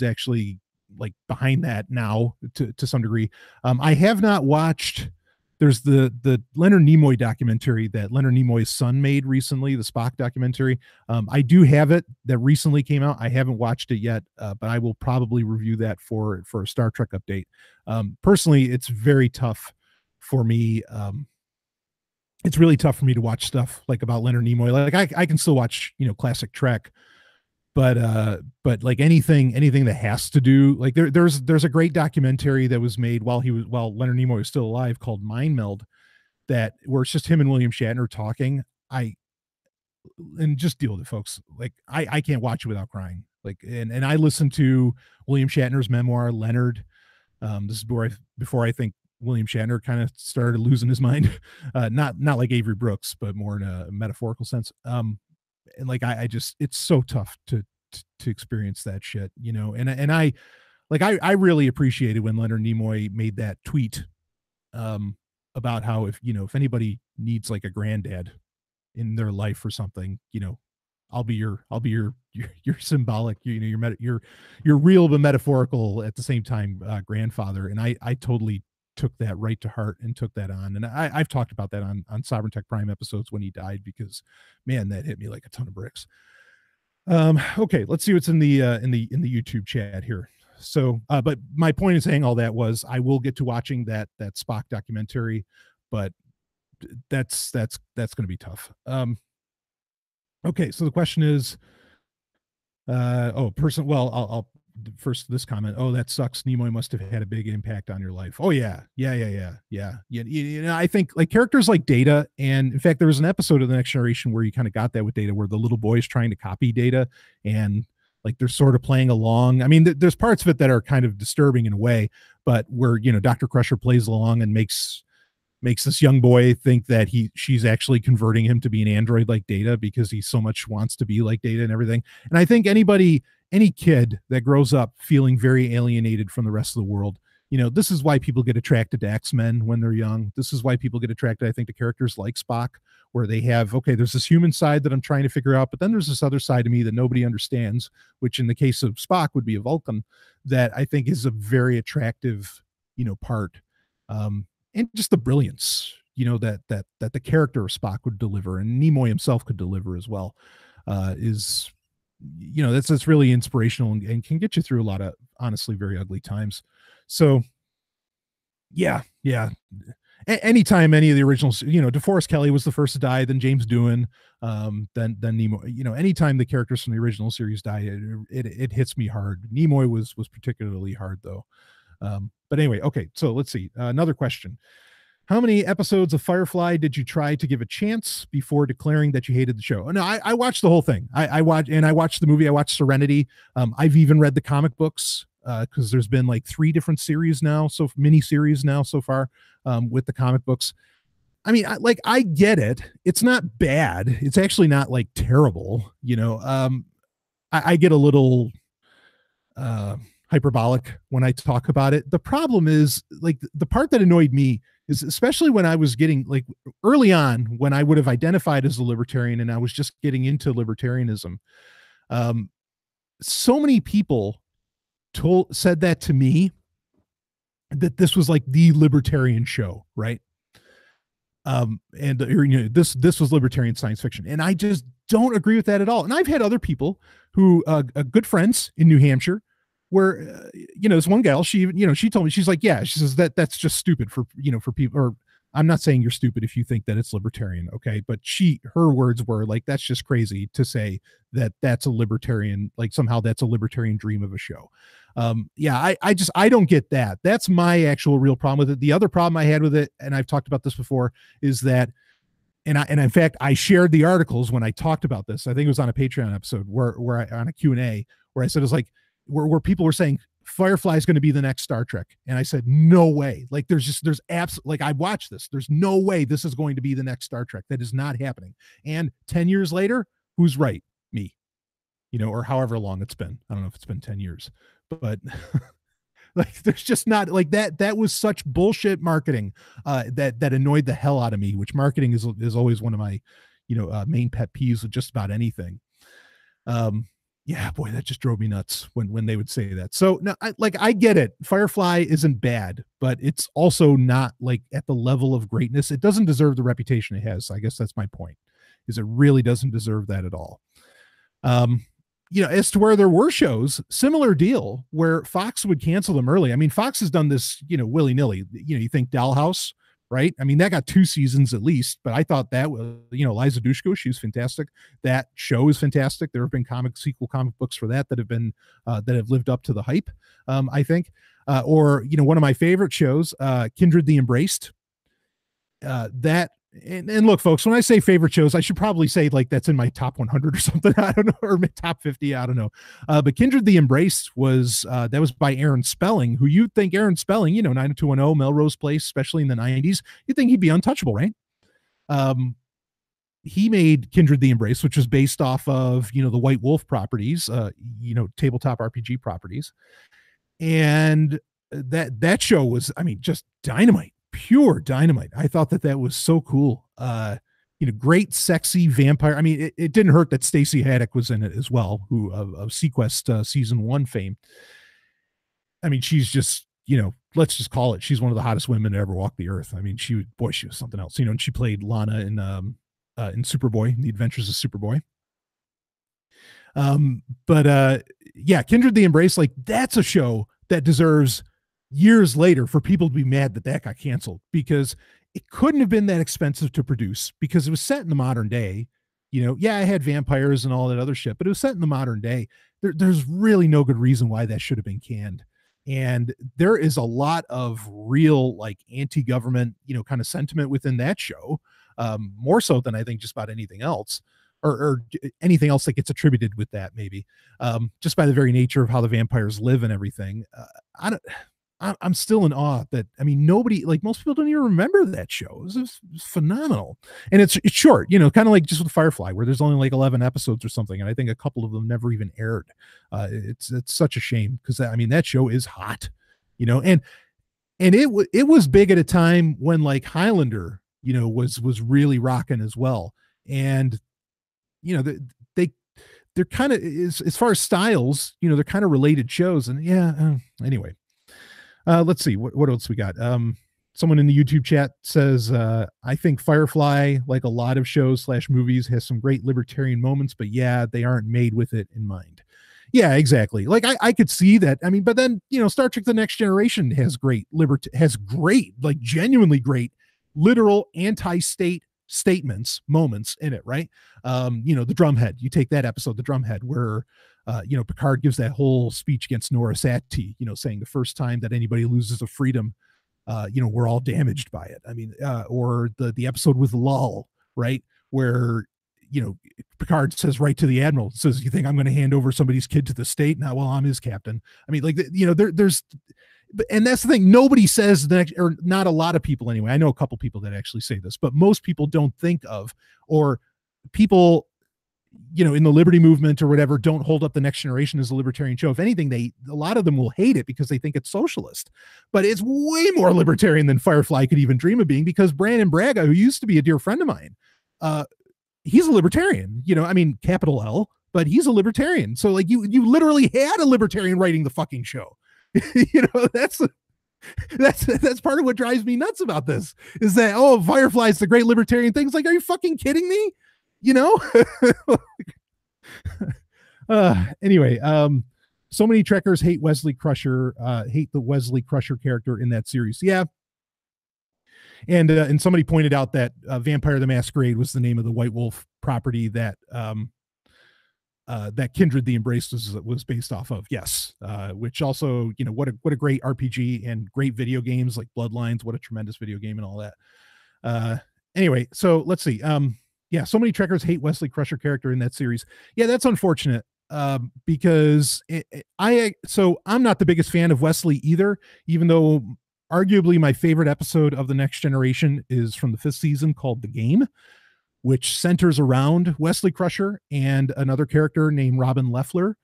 actually like behind that now to some degree. I have not watched. There's the Leonard Nimoy documentary that Leonard Nimoy's son made recently, the Spock documentary. I do have it that recently came out. I haven't watched it yet, but I will probably review that for a Star Trek update. Personally, it's very tough for me. It's really tough for me to watch stuff like about Leonard Nimoy. Like I can still watch, classic Trek, but like anything that has to do, like there's a great documentary that was made while Leonard Nimoy was still alive called Mind Meld, where it's just him and William Shatner talking. And just deal with it, folks. Like I can't watch it without crying. Like and I listened to William Shatner's memoir, Leonard. This is before I think William Shatner kind of started losing his mind. Not like Avery Brooks, but more in a metaphorical sense. And like I just, it's so tough to experience that shit, and I really appreciated when Leonard Nimoy made that tweet about how if anybody needs like a granddad in their life or something, I'll be your symbolic, your real but metaphorical at the same time grandfather. And I totally took that right to heart and took that on. And I've talked about that on Sovereign Tech Prime episodes when he died, because man, that hit me like a ton of bricks. Okay, let's see what's in the YouTube chat here. So, but my point in saying all that was I will get to watching that Spock documentary, but that's going to be tough. Okay, so the question is, I'll first this comment. Oh, that sucks. Nimoy must have had a big impact on your life. Oh yeah. I think like characters like Data, and in fact, there was an episode of The Next Generation where you kind of got that with Data, where the little boy's trying to copy Data, and like they're sort of playing along. I mean, there's parts of it that are kind of disturbing in a way, but where Dr. Crusher plays along and makes this young boy think that she's actually converting him to be an android like Data because he so much wants to be like Data and everything. And I think any kid that grows up feeling very alienated from the rest of the world, this is why people get attracted to X-Men when they're young. This is why people get attracted, I think, to characters like Spock, where they have, okay, there's this human side that I'm trying to figure out, but then there's this other side of me that nobody understands, which in the case of Spock would be a Vulcan, that I think is a very attractive, part. And just the brilliance, that the character of Spock would deliver, and Nimoy himself could deliver as well, is, that's really inspirational and can get you through a lot of honestly very ugly times. So yeah. Anytime any of the originals, DeForest Kelly was the first to die, then James Doohan, then Nimoy. Anytime the characters from the original series die, it hits me hard. Nimoy was particularly hard though. But anyway, okay, so let's see. Another question. How many episodes of Firefly did you try to give a chance before declaring that you hated the show? No, I watched the whole thing. I watched the movie. I watched Serenity. I've even read the comic books because there's been like 3 different series now, so mini series now so far with the comic books. I mean, I get it. It's not bad. It's actually not like terrible. I get a little hyperbolic when I talk about it. The problem is like the part that annoyed me is especially when I was getting like early on when I would have identified as a libertarian and I was just getting into libertarianism. So many people said that to me, that this was like the libertarian show, right? This was libertarian science fiction, and I just don't agree with that at all. And I've had other people who good friends in New Hampshire where this one gal, she told me, she's like, yeah, she says that's just stupid for people. Or I'm not saying you're stupid if you think that it's libertarian, okay, but her words were like, that's just crazy to say that that's a libertarian, like somehow that's a libertarian dream of a show. I don't get that. That's my actual real problem with it. The other problem I had with it, and I've talked about this before, is that and in fact I shared the articles when I talked about this. I think it was on a Patreon episode where I, on a Q&A, where I said it's like where people were saying Firefly is going to be the next Star Trek, and I said no way. Like there's like I watched this. There's no way this is going to be the next Star Trek. That is not happening. And 10 years later, who's right? Me. Or however long it's been. I don't know if it's been 10 years, but like there's just not like that was such bullshit marketing that annoyed the hell out of me, which marketing is always one of my main pet peeves with just about anything. Yeah, boy, that just drove me nuts when they would say that. So no, I get it. Firefly isn't bad, but it's also not like at the level of greatness. It doesn't deserve the reputation it has. So I guess that's my point, is it really doesn't deserve that at all. As to where there were shows, similar deal, where Fox would cancel them early. I mean, Fox has done this, willy-nilly. You think Dollhouse, right? I mean, that got 2 seasons at least, but I thought that was, Liza Dushku, she was fantastic. That show is fantastic. There have been sequel comic books for that have been, that have lived up to the hype, I think. Or, one of my favorite shows, Kindred the Embraced. And look, folks, when I say favorite shows, I should probably say like that's in my top 100 or something. I don't know, or my top 50. I don't know. But Kindred the Embrace was that was by Aaron Spelling, who you'd think Aaron Spelling, 90210 Melrose Place, especially in the 90s, you'd think he'd be untouchable, right? He made Kindred the Embrace, which was based off of, the White Wolf properties, tabletop RPG properties. And that show was, I mean, just dynamite. Pure dynamite. I thought that was so cool. Great sexy vampire. I mean, it didn't hurt that Stacey Haddock was in it as well, who of Sequest season 1 fame. I mean, she's just, let's just call it, she's one of the hottest women to ever walk the earth. I mean, she was something else. And she played Lana in Superboy, The Adventures of Superboy. Kindred the Embrace, like that's a show that deserves years later for people to be mad that got canceled, because it couldn't have been that expensive to produce, because it was set in the modern day. I had vampires and all that other shit, but it was set in the modern day. There's really no good reason why that should have been canned. And there is a lot of real like anti-government, kind of sentiment within that show, more so than I think just about anything else, or anything else that gets attributed with that, maybe, just by the very nature of how the vampires live and everything. I'm still in awe that, I mean, nobody, like most people don't even remember that show. It was phenomenal. And it's short, kind of like just with Firefly, where there's only like 11 episodes or something. And I think a couple of them never even aired. It's such a shame, because I mean, that show is hot, and it was big at a time when like Highlander, was really rocking as well. And, they're kind of, as far as styles, they're kind of related shows. And anyway. Let's see what else we got. Someone in the YouTube chat says, I think Firefly, like a lot of shows / movies, has some great libertarian moments, but they aren't made with it in mind. Yeah, exactly. Like I could see that. I mean, but then, Star Trek The Next Generation has great, like genuinely great literal anti-state statements, moments in it, right? The drumhead, you take that episode, the drumhead, where Picard gives that whole speech against Nora Sati, saying the first time that anybody loses a freedom, we're all damaged by it. I mean, or the episode with Lull, right? Where, Picard says right to the Admiral, says, you think I'm going to hand over somebody's kid to the state? Now, well, I'm his captain. I mean, there's, and that's the thing. Nobody says that, or not a lot of people anyway. I know a couple people that actually say this, but most people don't think of, or people, in the liberty movement or whatever, don't hold up The Next Generation as a libertarian show. If anything, a lot of them will hate it because they think it's socialist, but it's way more libertarian than Firefly could even dream of being, because Brandon Braga, who used to be a dear friend of mine, he's a libertarian, capital L, but he's a libertarian. So like you literally had a libertarian writing the fucking show. That's part of what drives me nuts about this, is that, Firefly's the great libertarian thing. It's like, are you fucking kidding me? Anyway, so many Trekkers hate Wesley Crusher, hate the Wesley Crusher character in that series. Yeah. And somebody pointed out that Vampire the Masquerade was the name of the White Wolf property that that Kindred the Embrace was based off of. Yes. Which also, what a great RPG and great video games like Bloodlines. What a tremendous video game and all that. Anyway, so let's see. Yeah, so many Trekkers hate Wesley Crusher character in that series. Yeah, that's unfortunate, because I'm not the biggest fan of Wesley either, even though arguably my favorite episode of The Next Generation is from the 5th season, called The Game, which centers around Wesley Crusher and another character named Robin Leffler,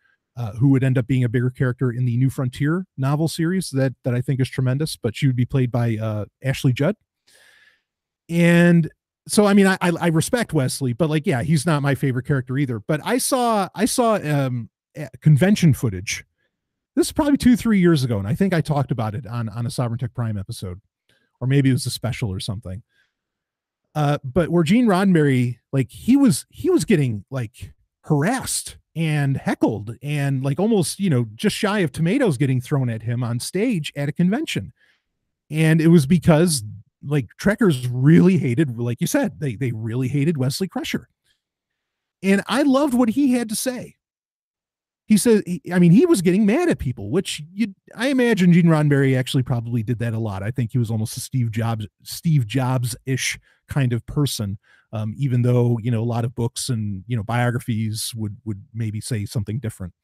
who would end up being a bigger character in the New Frontier novel series that I think is tremendous, but she would be played by Ashley Judd. And so, I mean, I respect Wesley, but like, yeah, he's not my favorite character either. But I saw convention footage. This is probably 2-3 years ago, and I think I talked about it on a Sovereign Tech Prime episode, or maybe it was a special or something. But where Gene Roddenberry, like, he was getting like harassed and heckled and like almost, just shy of tomatoes getting thrown at him on stage at a convention, and it was because, like, Trekkers really hated, like you said, they really hated Wesley Crusher. And I loved what he had to say. He said, he was getting mad at people, which I imagine Gene Roddenberry actually probably did that a lot. I think he was almost a Steve Jobs-ish kind of person. Even though, a lot of books and, biographies would maybe say something different.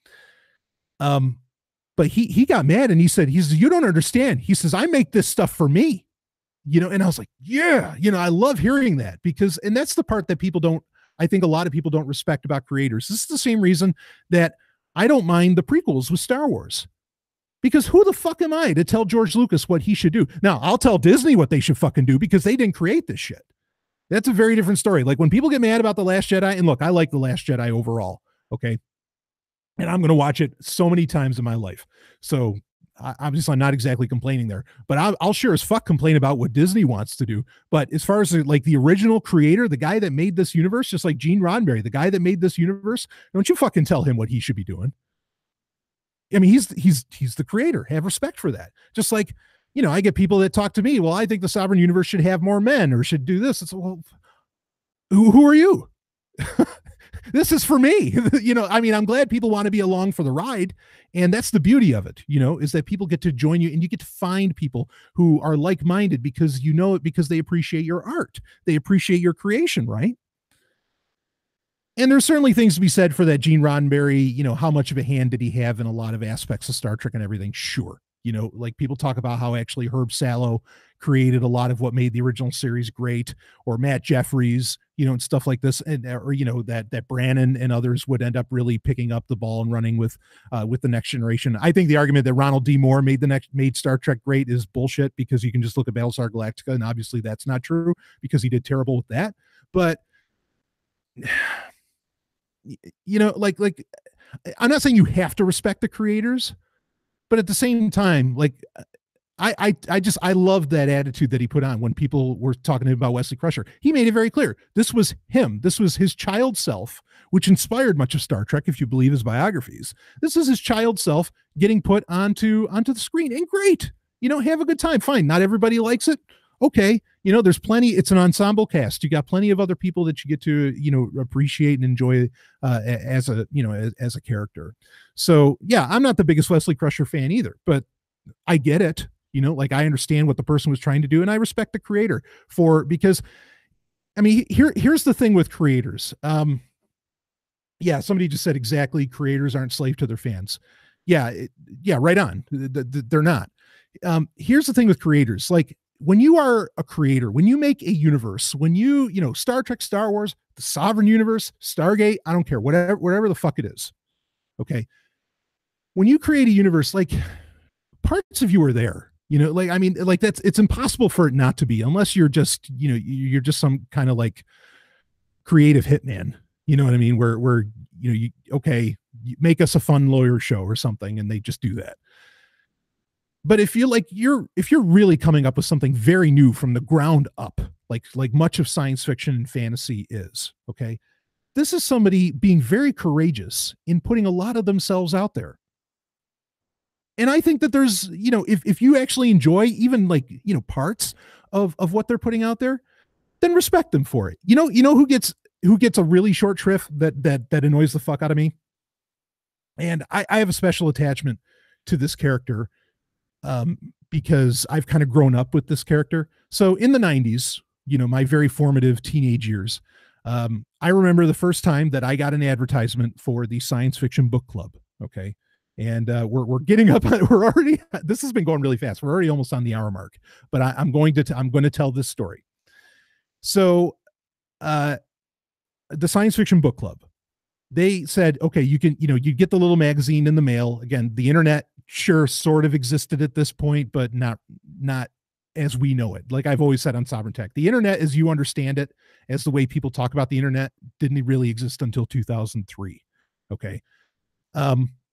But he got mad, and he said, you don't understand. He says, I make this stuff for me. And I was like, yeah, I love hearing that, because, and that's the part that I think a lot of people don't respect about creators. This is the same reason that I don't mind the prequels with Star Wars, because who the fuck am I to tell George Lucas what he should do? Now, I'll tell Disney what they should fucking do, because they didn't create this shit. That's a very different story. Like, when people get mad about The Last Jedi, and look, I like The Last Jedi overall. Okay. And I'm going to watch it so many times in my life. So obviously I'm not exactly complaining there, but I'll sure as fuck complain about what Disney wants to do. But as far as like the original creator, the guy that made this universe, just like Gene Roddenberry, the guy that made this universe, don't you fucking tell him what he should be doing. I mean, he's the creator. Have respect for that. Just like, I get people that talk to me, well, I think the Sovereign Universe should have more men or should do this. It's, well, who are you? This is for me. I'm glad people want to be along for the ride. And that's the beauty of it, is that people get to join you, and you get to find people who are like-minded because because they appreciate your art. They appreciate your creation, right? And there's certainly things to be said for that Gene Roddenberry, how much of a hand did he have in a lot of aspects of Star Trek and everything? Sure. Like, people talk about how actually Herb Sallow created a lot of what made the original series great, or Matt Jeffries, and stuff like this. And, or, that Brannon and others would end up really picking up the ball and running with The Next Generation. I think the argument that Ronald D. Moore made Star Trek great is bullshit, because you can just look at Battlestar Galactica, and obviously that's not true, because he did terrible with that. But, like, I'm not saying you have to respect the creators, but at the same time, like, I love that attitude that he put on when people were talking to him about Wesley Crusher. He made it very clear. This was him. This was his child self, which inspired much of Star Trek, if you believe his biographies. This is his child self getting put onto the screen. And great. Have a good time. Fine. Not everybody likes it. Okay, there's plenty. It's an ensemble cast. You got plenty of other people that you get to, appreciate and enjoy as a, as a character. So yeah, I'm not the biggest Wesley Crusher fan either, but I get it. Like I understand what the person was trying to do, and I respect the creator because I mean, here's the thing with creators. Yeah, somebody just said exactly. Creators aren't slave to their fans. Yeah, yeah, right on. They're not. Here's the thing with creators. Like when you are a creator, when you make a universe, when Star Trek, Star Wars, the Sovryn universe, Stargate, I don't care, whatever the fuck it is. Okay. When you create a universe, like parts of you are there. Like I mean, like it's impossible for it not to be, unless you're just, you're just some kind of like creative hitman. You know what I mean? Where you make us a fun lawyer show or something, and they just do that. But if you're really coming up with something very new from the ground up, like much of science fiction and fantasy is, okay, this is somebody being very courageous in putting a lot of themselves out there. And I think that there's, if you actually enjoy even parts of what they're putting out there, then respect them for it. Who gets a really short shrift that annoys the fuck out of me. And I have a special attachment to this character because I've kind of grown up with this character. So in the 90s, my very formative teenage years, I remember the first time that I got an advertisement for the Science Fiction Book Club. Okay. And we're getting up. We're already. This has been going really fast. We're already almost on the hour mark. But I'm going to tell this story. So, the Science Fiction Book Club, they said, okay, you can, you get the little magazine in the mail. Again, the internet sure sort of existed at this point, but not as we know it. Like I've always said on Sovereign Tech, the internet as you understand it, as the way people talk about the internet, didn't really exist until 2003. Okay.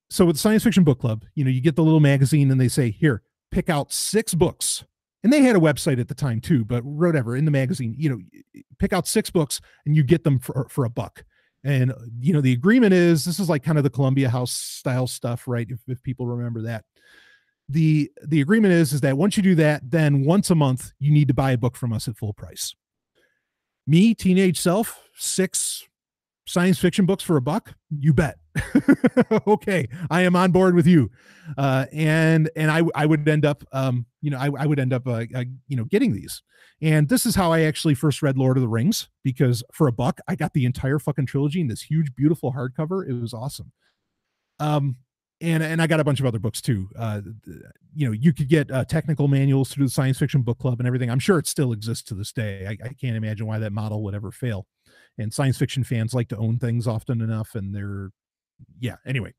So with the Science Fiction Book Club, you get the little magazine and they say, here, pick out 6 books. And they had a website at the time too, but whatever, in the magazine, pick out 6 books and you get them for $1. And, the agreement is, this is like kind of the Columbia House style stuff, right? If people remember that. The agreement is that once you do that, then once a month, you need to buy a book from us at full price. Me, teenage self, 6 science fiction books for $1, you bet. Okay, I am on board with you. And I would end up, I would end up, getting these. And this is how I actually first read Lord of the Rings, because for $1, I got the entire fucking trilogy in this huge, beautiful hardcover. It was awesome. And I got a bunch of other books too. You could get technical manuals through the Science Fiction Book Club and everything. I'm sure it still exists to this day. I can't imagine why that model would ever fail. And science fiction fans like to own things often enough, and anyway,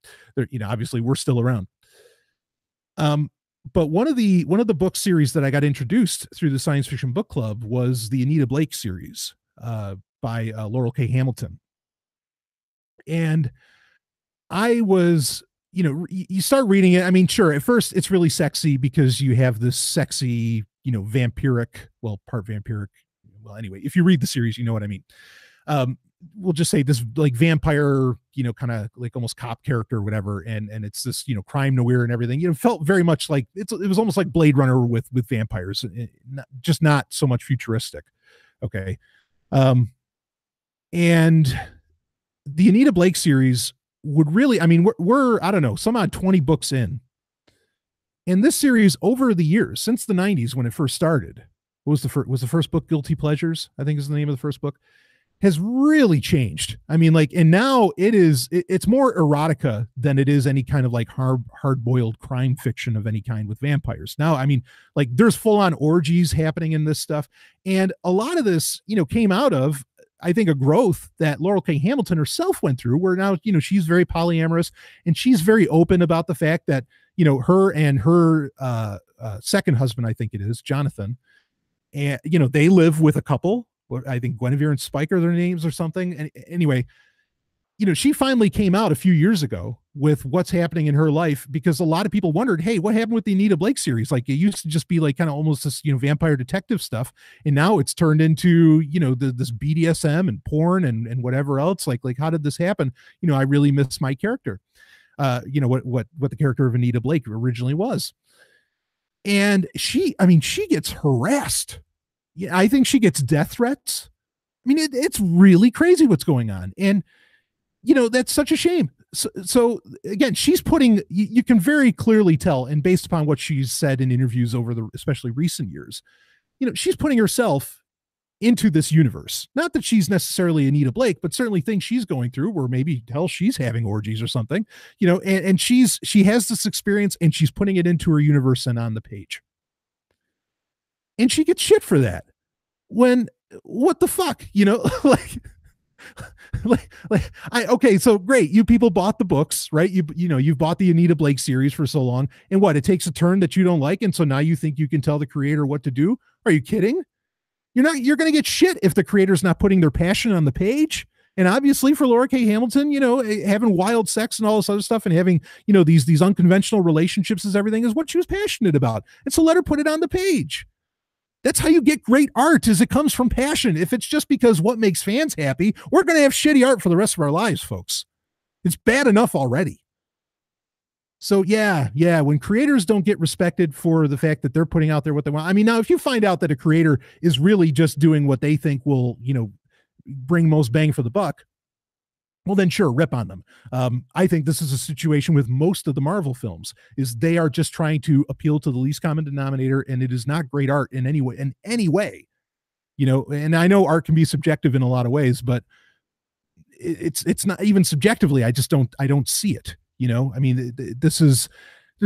obviously we're still around. But one of the book series that I got introduced through the Science Fiction Book Club was the Anita Blake series by Laurel K. Hamilton. And I was, you start reading it. I mean, sure, at first it's really sexy because you have this sexy, vampiric, part vampiric. Well, anyway, if you read the series, you know what I mean. We'll just say this like vampire, kind of like almost cop character or whatever. And it's this, crime noir and everything, it felt very much like it was almost like Blade Runner with vampires, just not so much futuristic. Okay. And the Anita Blake series would really, I mean, we're I don't know, some odd 20 books in. And this series over the years, since the 90s, when it first started, was the first book Guilty Pleasures, I think is the name of the first book, has really changed. I mean, and now it's more erotica than it is any kind of like hard-boiled crime fiction of any kind with vampires. Now, I mean, there's full-on orgies happening in this stuff. And a lot of this, came out of, I think, a growth that Laurel K. Hamilton herself went through, where now, she's very polyamorous, and she's very open about the fact that, her and her second husband, I think it is, Jonathan, and, they live with a couple. I think Guinevere and Spike are their names or something. And anyway, she finally came out a few years ago with what's happening in her life, because a lot of people wondered, hey, what happened with the Anita Blake series? Like, it used to just be like kind of almost this, vampire detective stuff. And now it's turned into, this BDSM and porn and whatever else. Like, how did this happen? I really miss my character. What the character of Anita Blake originally was. And she gets harassed Yeah, I think she gets death threats. I mean, it's really crazy what's going on. And, that's such a shame. So again, she's putting, you can very clearly tell, and based upon what she's said in interviews over the especially recent years, she's putting herself into this universe. Not that she's necessarily Anita Blake, but certainly things she's going through where maybe hell she's having orgies or something, and she has this experience and she's putting it into her universe and on the page. And she gets shit for that. When what the fuck, like okay, so great. You people bought the books, right? You've bought the Anita Blake series for so long. And what, it takes a turn that you don't like. And so now you think you can tell the creator what to do. Are you kidding? You're going to get shit if the creator's not putting their passion on the page. And obviously for Laura K. Hamilton, having wild sex and all this other stuff and having, these unconventional relationships as everything is what she was passionate about. And so let her put it on the page. That's how you get great art, is it comes from passion. If it's just because what makes fans happy, we're going to have shitty art for the rest of our lives, folks. It's bad enough already. So yeah, when creators don't get respected for the fact that they're putting out there what they want. I mean, now if you find out that a creator is really just doing what they think will, bring most bang for the buck, well then sure, rip on them. I think this is a situation with most of the Marvel films, is they are just trying to appeal to the least common denominator, and it is not great art in any way. And I know art can be subjective in a lot of ways, but it's not even subjectively. I don't see it. I mean, there's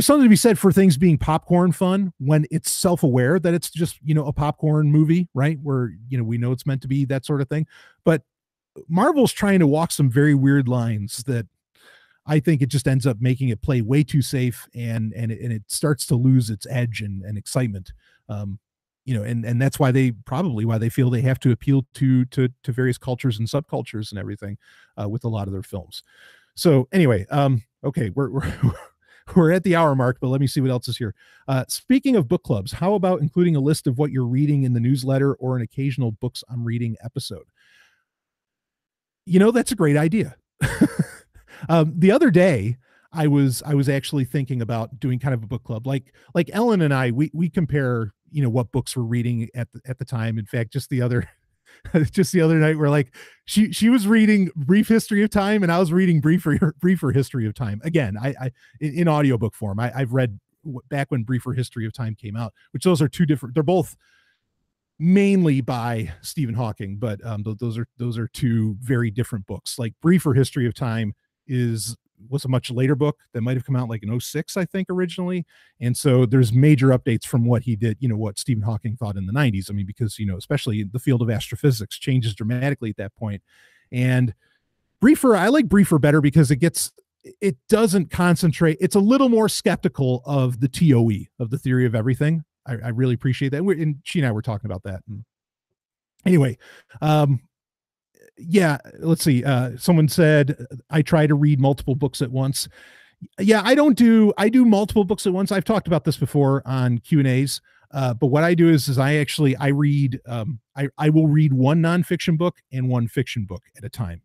something to be said for things being popcorn fun when it's self-aware that it's just, a popcorn movie, right? Where, we know it's meant to be that sort of thing. But Marvel's trying to walk some very weird lines that I think it just ends up making it play way too safe, and it starts to lose its edge and excitement. And that's why they feel they have to appeal to various cultures and subcultures and everything with a lot of their films. So anyway, okay, we're at the hour mark, but let me see what else is here. Speaking of book clubs, how about including a list of what you're reading in the newsletter or an occasional books I'm reading episode? That's a great idea. The other day, I was actually thinking about doing kind of a book club. Like Ellen and I, we compare, what books we're reading at the time. In fact, just the other night, we're like, she was reading Brief History of Time, and I was reading Briefer History of Time. Again, I in audiobook form. I've read back when Briefer History of Time came out, which those are two different. They're both mainly by Stephen Hawking, but those are two very different books. Like Briefer History of Time was a much later book that might have come out like in 2006, I think, originally. And so there's major updates from what he did, what Stephen Hawking thought in the 90s. I mean, because, especially the field of astrophysics changes dramatically at that point. And Briefer, I like Briefer better because it doesn't concentrate. It's a little more skeptical of the TOE, of the theory of everything. I really appreciate that. And she and I were talking about that. And anyway, yeah, let's see. Someone said, I try to read multiple books at once. Yeah, I do multiple books at once. I've talked about this before on Q&As. But what I do is I read, I will read one nonfiction book and one fiction book at a time.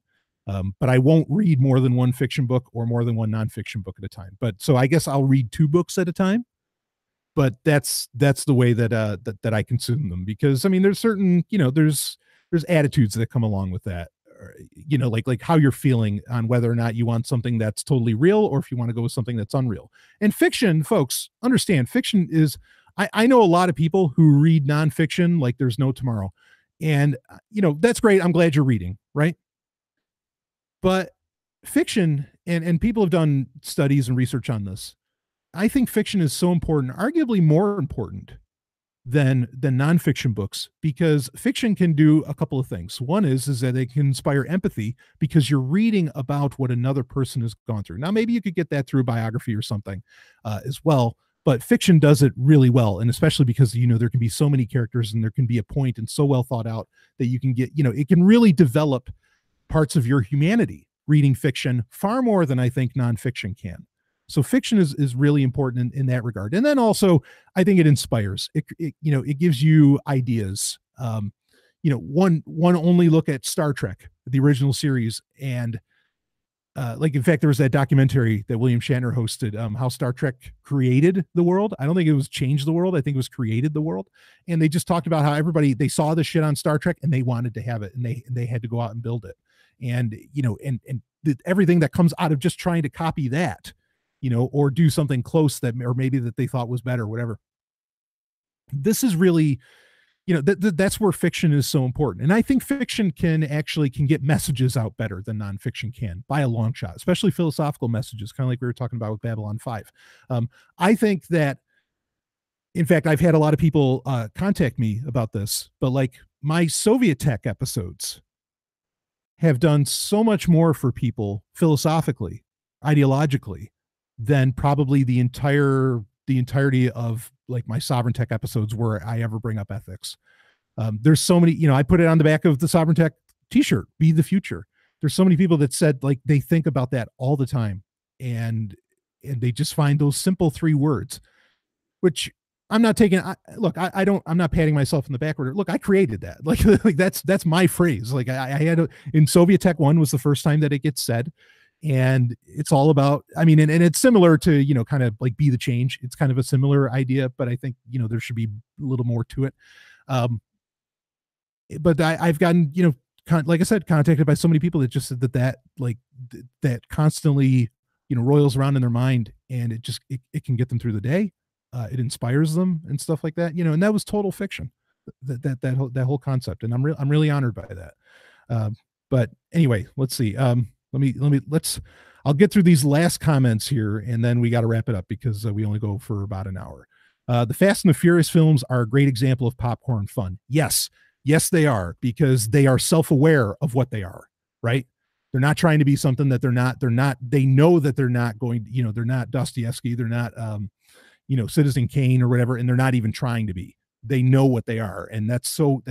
But I won't read more than one fiction book or more than one nonfiction book at a time. But so I guess I'll read two books at a time. But that's the way that I consume them, because I mean, there's certain, there's attitudes that come along with that, like how you're feeling on whether or not you want something that's totally real or if you want to go with something that's unreal. And fiction, folks, understand, fiction is, I know a lot of people who read nonfiction like there's no tomorrow. And, that's great. I'm glad you're reading, right? But fiction, and people have done studies and research on this. I think fiction is so important, arguably more important than nonfiction books, because fiction can do a couple of things. One is that it can inspire empathy because you're reading about what another person has gone through. Now, maybe you could get that through biography or something as well, but fiction does it really well. And especially because, there can be so many characters and there can be a point and so well thought out that you can get, it can really develop parts of your humanity reading fiction far more than I think nonfiction can. So fiction is really important in that regard. And then also, I think it inspires. It gives you ideas. One only look at Star Trek, the original series, and like in fact there was that documentary that William Shatner hosted, how Star Trek created the world. I don't think it was changed the world, I think it was created the world. And they just talked about how everybody, they saw the shit on Star Trek and they wanted to have it, and they had to go out and build it. And everything that comes out of just trying to copy that, or do something close that, or maybe that they thought was better, whatever. This is really, that's where fiction is so important. And I think fiction can get messages out better than nonfiction can by a long shot, especially philosophical messages, kind of like we were talking about with Babylon 5. I think that, in fact, I've had a lot of people contact me about this, but like my Soviet tech episodes have done so much more for people philosophically, ideologically, than probably the entirety of like my Sovereign Tech episodes where I ever bring up ethics. There's so many, I put it on the back of the Sovereign Tech t-shirt, be the future. There's so many people that said like they think about that all the time, and they just find those simple 3 words, which I'm not taking. Look, I'm not patting myself in the back. Look, I created that. Like that's my phrase. Like I had in Soviet Tech 1 was the first time that it gets said. And it's all about, I mean, and it's similar to, kind of like be the change. It's kind of a similar idea, but I think, there should be a little more to it. But I've gotten, like I said, contacted by so many people that just said that constantly, roils around in their mind, and it can get them through the day. It inspires them and stuff like that, and that was total fiction, that whole concept. And I'm really honored by that. But anyway, let's see. I'll get through these last comments here, and then we got to wrap it up because we only go for about an hour. The Fast and the Furious films are a great example of popcorn fun. Yes, they are, because they are self-aware of what they are, right? They're not trying to be something that they're not, they know that they're not going, they're not Dostoevsky, they're not, Citizen Kane or whatever, and they're not even trying to be. They know what they are. And that's so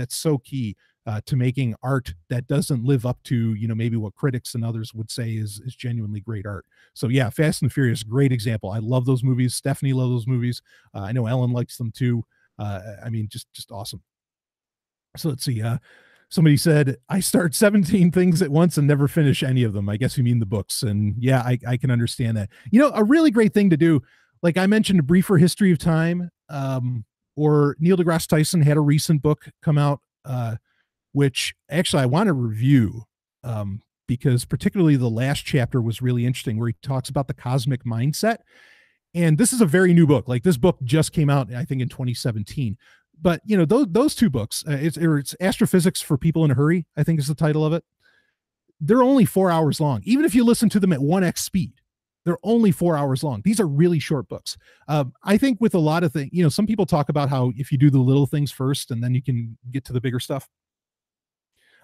key. To making art that doesn't live up to, maybe what critics and others would say is genuinely great art. So yeah, Fast and Furious, great example. I love those movies. Stephanie loves those movies. I know Ellen likes them too. I mean, just awesome. So let's see. Somebody said, I start 17 things at once and never finish any of them. I guess you mean the books. And yeah, I can understand that. A really great thing to do, like I mentioned, A Briefer History of Time, or Neil deGrasse Tyson had a recent book come out, which actually I want to review, because particularly the last chapter was really interesting, where he talks about the cosmic mindset. And this is a very new book. Like this book just came out, I think, in 2017. But those 2 books, it's Astrophysics for People in a Hurry, I think is the title of it. They're only 4 hours long. Even if you listen to them at 1x speed, they're only 4 hours long. These are really short books. I think with a lot of things, some people talk about how if you do the little things first and then you can get to the bigger stuff.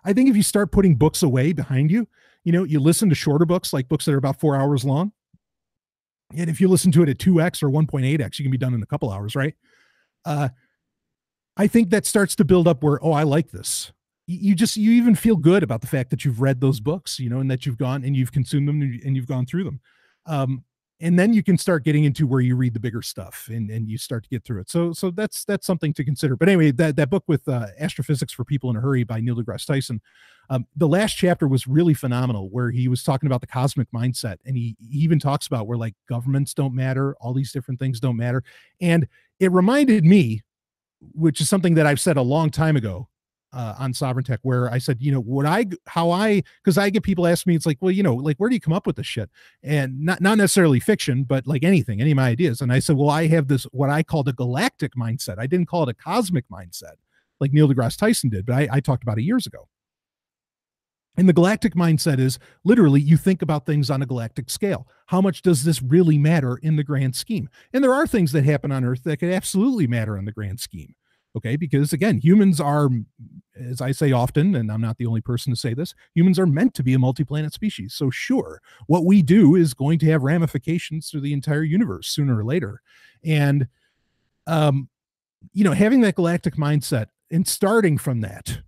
I think if you start putting books away behind you, you listen to shorter books, like books that are about 4 hours long. And if you listen to it at 2x or 1.8x, you can be done in a couple hours, right? I think that starts to build up where, oh, I like this. You even feel good about the fact that you've read those books, and that you've gone and you've consumed them and you've gone through them. And then you can start getting into where you read the bigger stuff and you start to get through it. So that's something to consider. But anyway, that book with Astrophysics for People in a Hurry by Neil deGrasse Tyson, the last chapter was really phenomenal, where he was talking about the cosmic mindset. And he even talks about where like governments don't matter, all these different things don't matter. And it reminded me, which is something that I've said a long time ago, on Sovereign Tech, where I said, because I get people ask me, it's like, well, like, where do you come up with this shit? And not necessarily fiction, but like any of my ideas. And I said, well, I have this, what I called a galactic mindset. I didn't call it a cosmic mindset like Neil deGrasse Tyson did, but I talked about it years ago. And the galactic mindset is literally you think about things on a galactic scale. How much does this really matter in the grand scheme? And there are things that happen on Earth that could absolutely matter in the grand scheme. Okay, because again, humans are, as I say often, and I'm not the only person to say this, humans are meant to be a multi-planet species. So sure, what we do is going to have ramifications through the entire universe sooner or later. And, having that galactic mindset and starting from that,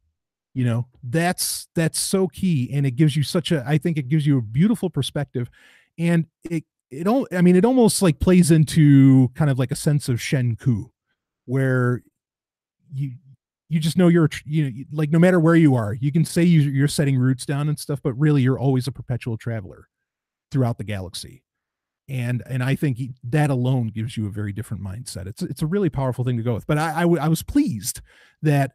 that's so key. And it gives you I think it gives you a beautiful perspective. And it almost like plays into kind of like a sense of Shenku, where you just know like no matter where you are, you can say you're setting roots down and stuff, but really you're always a perpetual traveler. throughout the galaxy. And I think that alone gives you a very different mindset. It's a really powerful thing to go with. But I was pleased that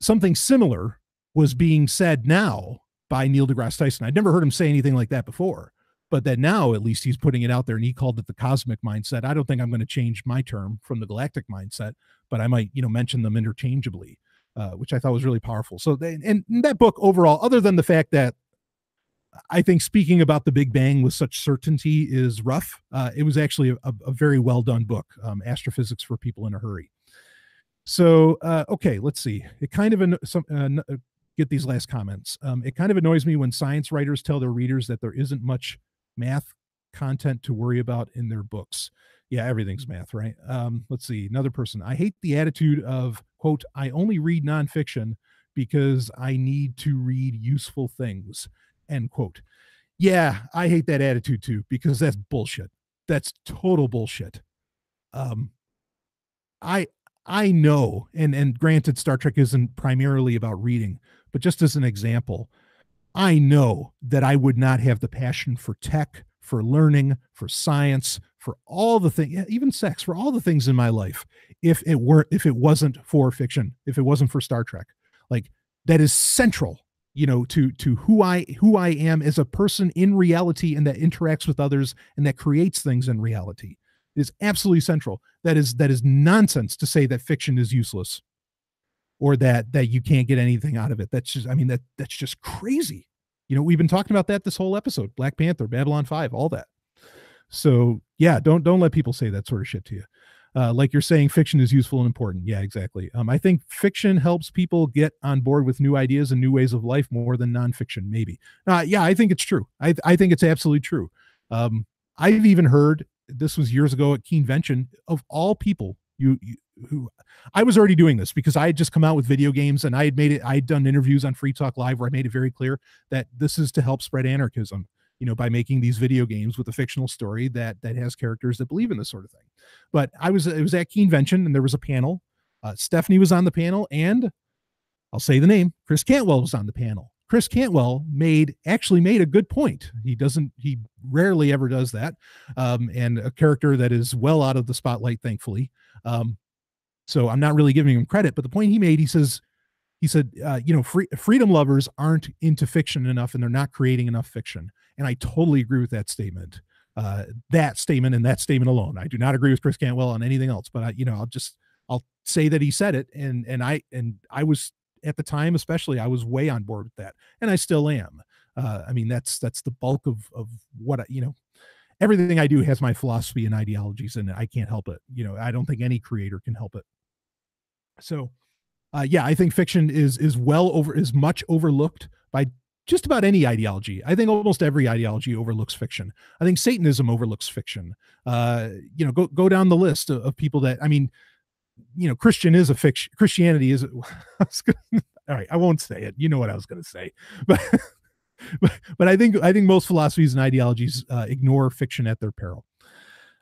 something similar was being said now by Neil deGrasse Tyson. I'd never heard him say anything like that before, but that now at least he's putting it out there, and he called it the cosmic mindset. I don't think I'm going to change my term from the galactic mindset, but I might, mention them interchangeably, which I thought was really powerful. So and that book overall, other than the fact that I think speaking about the Big Bang with such certainty is rough, it was actually a very well done book, Astrophysics for People in a Hurry. So, okay, let's see. It kind of get these last comments. It kind of annoys me when science writers tell their readers that there isn't much math content to worry about in their books. Yeah, everything's math, right? Let's see. Another person. I hate the attitude of, quote, I only read nonfiction because I need to read useful things, end quote. Yeah, I hate that attitude too, because that's bullshit. That's total bullshit. I know, and granted, Star Trek isn't primarily about reading, but just as an example, I know that I would not have the passion for tech, for learning, for science, for all the things, even sex, for all the things in my life, if it wasn't for fiction, if it wasn't for Star Trek. Like, that is central, to who I am as a person in reality, and that interacts with others and that creates things in reality. It is absolutely central. That is nonsense to say that fiction is useless, or that you can't get anything out of it. That's just crazy. We've been talking about that this whole episode. Black Panther, Babylon 5, all that. So yeah, don't let people say that sort of shit to you. Like you're saying, fiction is useful and important. Yeah, exactly. I think fiction helps people get on board with new ideas and new ways of life more than nonfiction, maybe. Yeah, I think it's true. I think it's absolutely true. I've even heard, this was years ago at Keenvention, of all people, who I was already doing this because I had just come out with video games, and I'd done interviews on Free Talk Live where I made it very clear that this is to help spread anarchism, by making these video games with a fictional story that has characters that believe in this sort of thing. But it was at Keenvention, and there was a panel. Stephanie was on the panel, and I'll say the name, Chris Cantwell was on the panel. Chris Cantwell actually made a good point. He rarely ever does that. And a character that is well out of the spotlight, thankfully. So I'm not really giving him credit, but the point he made, he said, freedom lovers aren't into fiction enough, and they're not creating enough fiction. And I totally agree with that statement. That statement and that statement alone. I do not agree with Chris Cantwell on anything else, but I'll say that he said it. And I was, at the time, especially, I was way on board with that, and I still am. That's the bulk of what everything I do has my philosophy and ideologies, and I can't help it. I don't think any creator can help it. So, yeah, I think fiction is much overlooked by just about any ideology. I think almost every ideology overlooks fiction. I think Satanism overlooks fiction. Go down the list of people that, Christian is a fiction. Christianity is. All right, I won't say it. You know what I was going to say, but I think most philosophies and ideologies ignore fiction at their peril.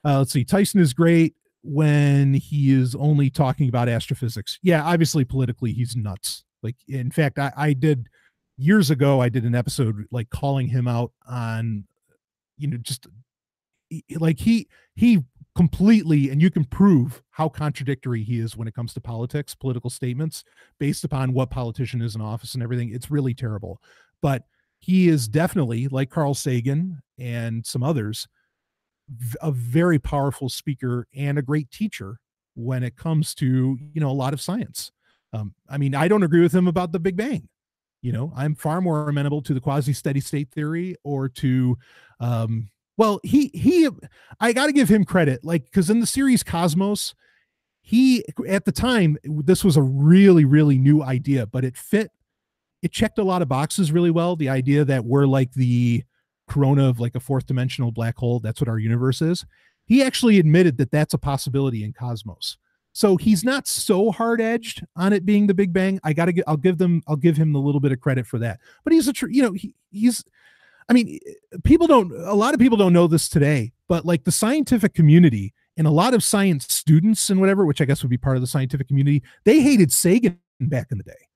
Let's see. Tyson is great when he is only talking about astrophysics. Yeah, obviously politically he's nuts. Like, in fact, I did years ago, I did an episode like calling him out on, just like he completely, and you can prove how contradictory he is when it comes to politics, political statements based upon what politician is in office and everything. It's really terrible. But he is definitely, like Carl Sagan and some others, a very powerful speaker and a great teacher when it comes to, a lot of science. I don't agree with him about the Big Bang. I'm far more amenable to the quasi-steady state theory, or to, I got to give him credit, because in the series Cosmos, at the time, this was a really, really new idea, but it checked a lot of boxes really well. The idea that we're like the corona of like a fourth dimensional black hole. That's what our universe is. He actually admitted that that's a possibility in Cosmos. So he's not so hard edged on it being the Big Bang. I'll give him a little bit of credit for that, but he's a lot of people don't know this today, but like the scientific community and a lot of science students and whatever, which I guess would be part of the scientific community, they hated Sagan back in the day.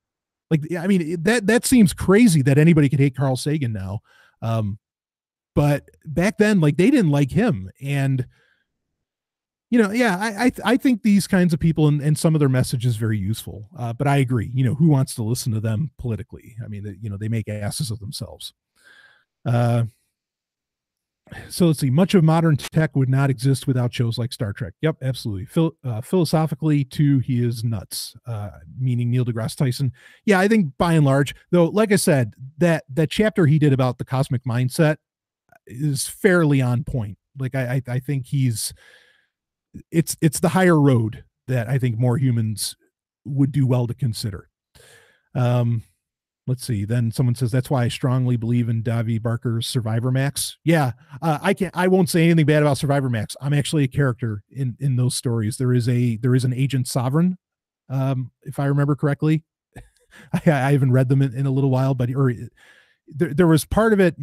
Like, that seems crazy that anybody could hate Carl Sagan now. but back then, like, they didn't like him. And yeah, I think these kinds of people and some of their message is very useful. But I agree. Who wants to listen to them politically? I mean, they make asses of themselves. Uh, so let's see. Much of modern tech would not exist without shows like Star Trek. Yep, absolutely. Philosophically, too, he is nuts. Meaning Neil deGrasse Tyson. Yeah, I think by and large, though, like I said, that chapter he did about the cosmic mindset is fairly on point. Like I think it's the higher road that I think more humans would do well to consider. Um, let's see. Then someone says that's why I strongly believe in Davi Barker's Survivor Max. Yeah, I won't say anything bad about Survivor Max. I'm actually a character in those stories. There is an agent Sovryn, if I remember correctly. I haven't read them in a little while, but there was part of it.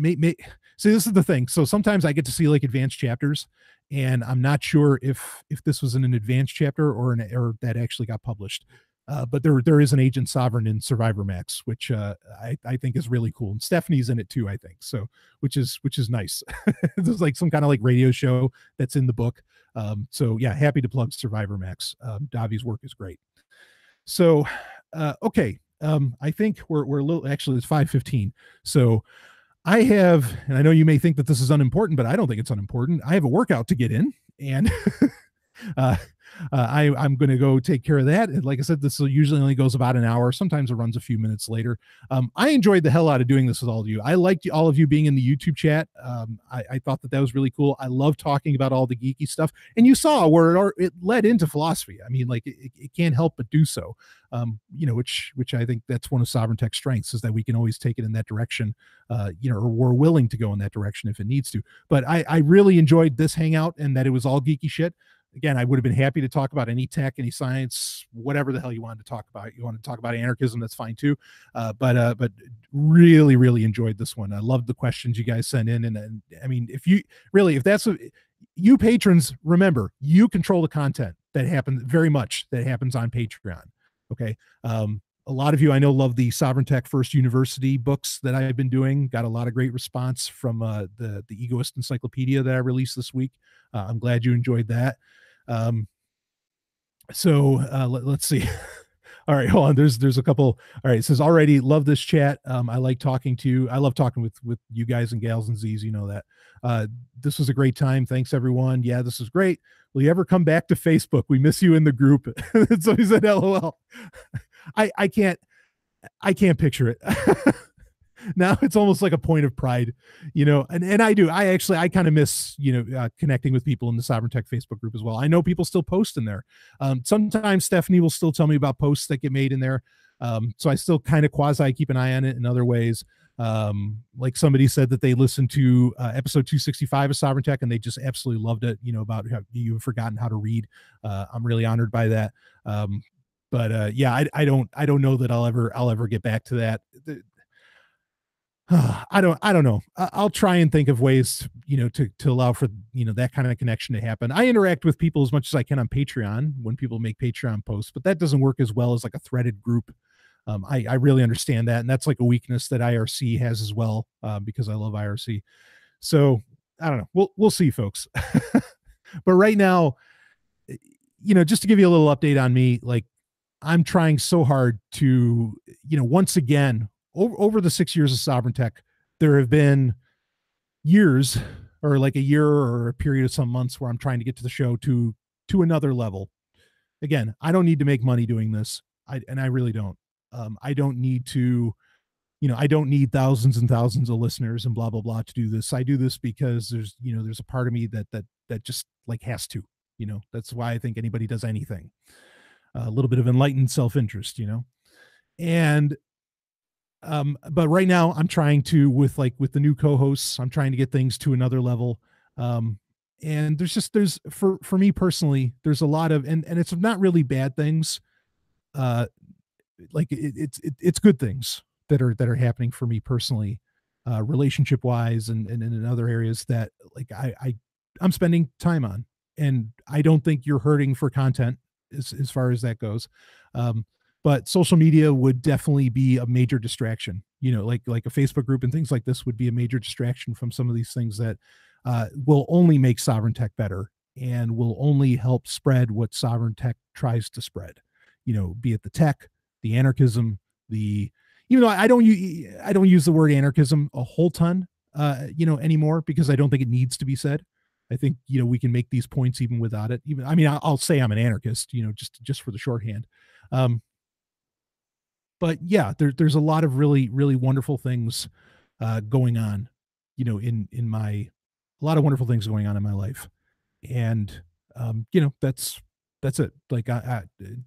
See, this is the thing. So sometimes I get to see like advanced chapters, and I'm not sure if this was in an advanced chapter or that actually got published. But there is an Agent Sovryn in Survivor Max, which I think is really cool, and Stephanie's in it too, I think. So which is nice. There's like some kind of like radio show that's in the book. So yeah, happy to plug Survivor Max. Davi's work is great. So okay. I think we're a little, actually it's 5:15. So I have, and I know you may think that this is unimportant, but I don't think it's unimportant. I have a workout to get in, and I'm going to go take care of that. And like I said, this usually only goes about an hour. Sometimes it runs a few minutes later. I enjoyed the hell out of doing this with all of you. I liked all of you being in the YouTube chat. I thought that was really cool. I love talking about all the geeky stuff. And you saw where it led into philosophy. I mean, like it can't help but do so. Which I think that's one of Sovryn Tech's strengths, is that we can always take it in that direction, or we're willing to go in that direction if it needs to. But I really enjoyed this hangout, and that it was all geeky shit. Again, I would have been happy to talk about any tech, any science, whatever the hell you wanted to talk about. You want to talk about anarchism, that's fine too. But really, really enjoyed this one. I loved the questions you guys sent in. And I mean, if that's you patrons, remember, you control the content that happens on Patreon. Okay. A lot of you I know love the Sovryn Tech First University books that I've been doing. Got a lot of great response from the Egoist Encyclopedia that I released this week. I'm glad you enjoyed that. Let's see. All right, hold on. There's a couple. All right, it says already love this chat. I like talking to you. I love talking with you guys and gals and Z's. You know that. This was a great time. Thanks everyone. Yeah, this is great. Will you ever come back to Facebook? We miss you in the group. So he said, LOL. I can't picture it. Now it's almost like a point of pride, and I do. I kind of miss, connecting with people in the Sovryn Tech Facebook group as well. I know people still post in there. Sometimes Stephanie will still tell me about posts that get made in there. So I still kind of quasi keep an eye on it in other ways. Like somebody said that they listened to episode 265 of Sovryn Tech and they just absolutely loved it, about how you've forgotten how to read. I'm really honored by that. Yeah, I don't know that I'll ever get back to that. I don't know. I'll try and think of ways, to allow for, that kind of connection to happen. I interact with people as much as I can on Patreon when people make Patreon posts, but that doesn't work as well as like a threaded group. I really understand that. And that's like a weakness that IRC has as well, because I love IRC. So I don't know. We'll see, folks. But right now, just to give you a little update on me, like I'm trying so hard to, once again, over the 6 years of Sovryn Tech, there have been years or like a year or a period of some months where I'm trying to get to the show to another level. Again, I don't need to make money doing this. I really don't. I don't need to, I don't need thousands and thousands of listeners and blah, blah, blah to do this. I do this because there's a part of me that just like has to, that's why I think anybody does anything. A little bit of enlightened self-interest, and but right now I'm trying to, with the new co-hosts, I'm trying to get things to another level. And there's for me personally, there's a lot of, and it's not really bad things. Like it's good things that are happening for me personally, relationship wise and in other areas that like I'm spending time on, and I don't think you're hurting for content as far as that goes. but social media would definitely be a major distraction. Like a Facebook group and things like this would be a major distraction from some of these things that will only make sovereign tech better and will only help spread what sovereign tech tries to spread. Be it the tech, the anarchism, the even though I don't use the word anarchism a whole ton, anymore, because I don't think it needs to be said. I think we can make these points even without it. Even I mean, I'll say I'm an anarchist, just for the shorthand. Um, but yeah, there's a lot of really really wonderful things going on, in my a lot of wonderful things going on in my life, and that's it. Like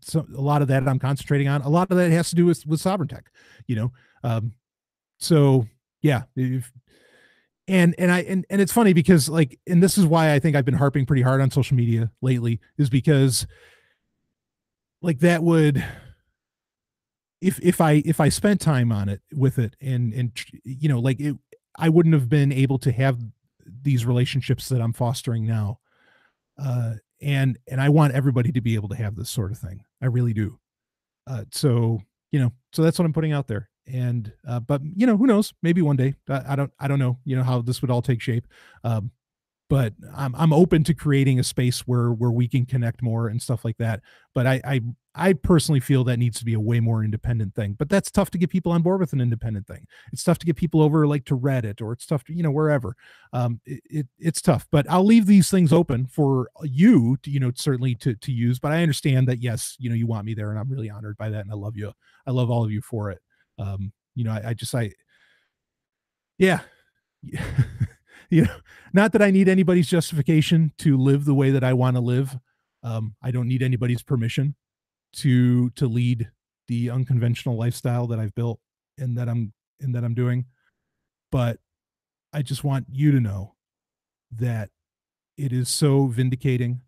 so a lot of that I'm concentrating on. A lot of that has to do with sovereign tech, you know. Um, so yeah, and it's funny because like, and this is why I think I've been harping pretty hard on social media lately, is because like that would, if I spent time on it with it, and like it, I wouldn't have been able to have these relationships that I'm fostering now. uh and I want everybody to be able to have this sort of thing. I really do. So that's what I'm putting out there. And but who knows, maybe one day. I don't know how this would all take shape. um but I'm open to creating a space where we can connect more and stuff like that. But I personally feel that needs to be a way more independent thing. But that's tough to get people on board with an independent thing. It's tough to get people over like to Reddit, or it's tough to wherever. It's tough. But I'll leave these things open for you to certainly to use. But I understand that, yes, you want me there, and I'm really honored by that, and I love you. I love all of you for it. I just yeah. you know, Not that I need anybody's justification to live the way that I want to live. I don't need anybody's permission to lead the unconventional lifestyle that I've built and that I'm doing. But I just want you to know that it is so vindicating,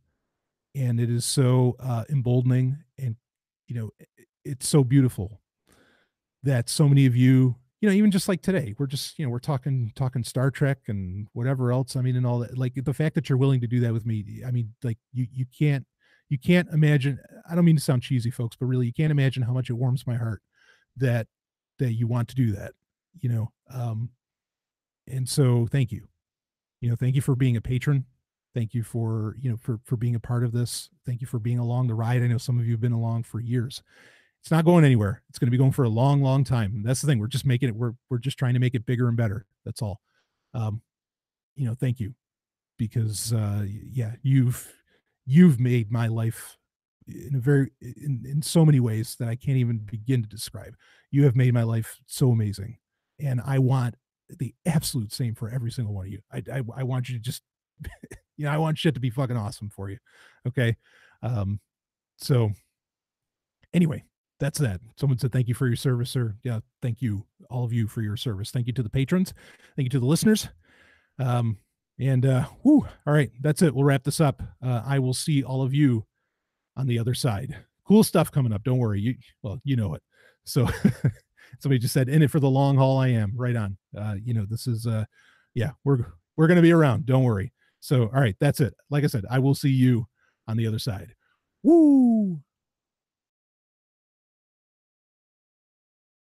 and it is so emboldening, and it's so beautiful that so many of you, even just like today, we're just, we're talking Star Trek and whatever else. I mean, and all that, like the fact that you're willing to do that with me. I mean, like you can't imagine. I don't mean to sound cheesy, folks, but really, you can't imagine how much it warms my heart that you want to do that, you know. And so thank you. Thank you for being a patron. Thank you for, for being a part of this. Thank you for being along the ride. I know some of you have been along for years. It's not going anywhere. It's going to be going for a long, long time. That's the thing. We're just making it. We're just trying to make it bigger and better. That's all. Um, Thank you, because yeah, you've made my life in so many ways that I can't even begin to describe. You have made my life so amazing, and I want the absolute same for every single one of you. I want you to just I want shit to be fucking awesome for you. Okay. So anyway, that's that. Someone said, thank you for your service, sir. Yeah. Thank you, all of you, for your service. Thank you to the patrons. Thank you to the listeners. All right. That's it. We'll wrap this up. I will see all of you on the other side. Cool stuff coming up. Don't worry. You know it. So somebody just said, in it for the long haul. I am. Right on. This is, yeah, we're going to be around. Don't worry. So, all right. That's it. Like I said, I will see you on the other side. Woo.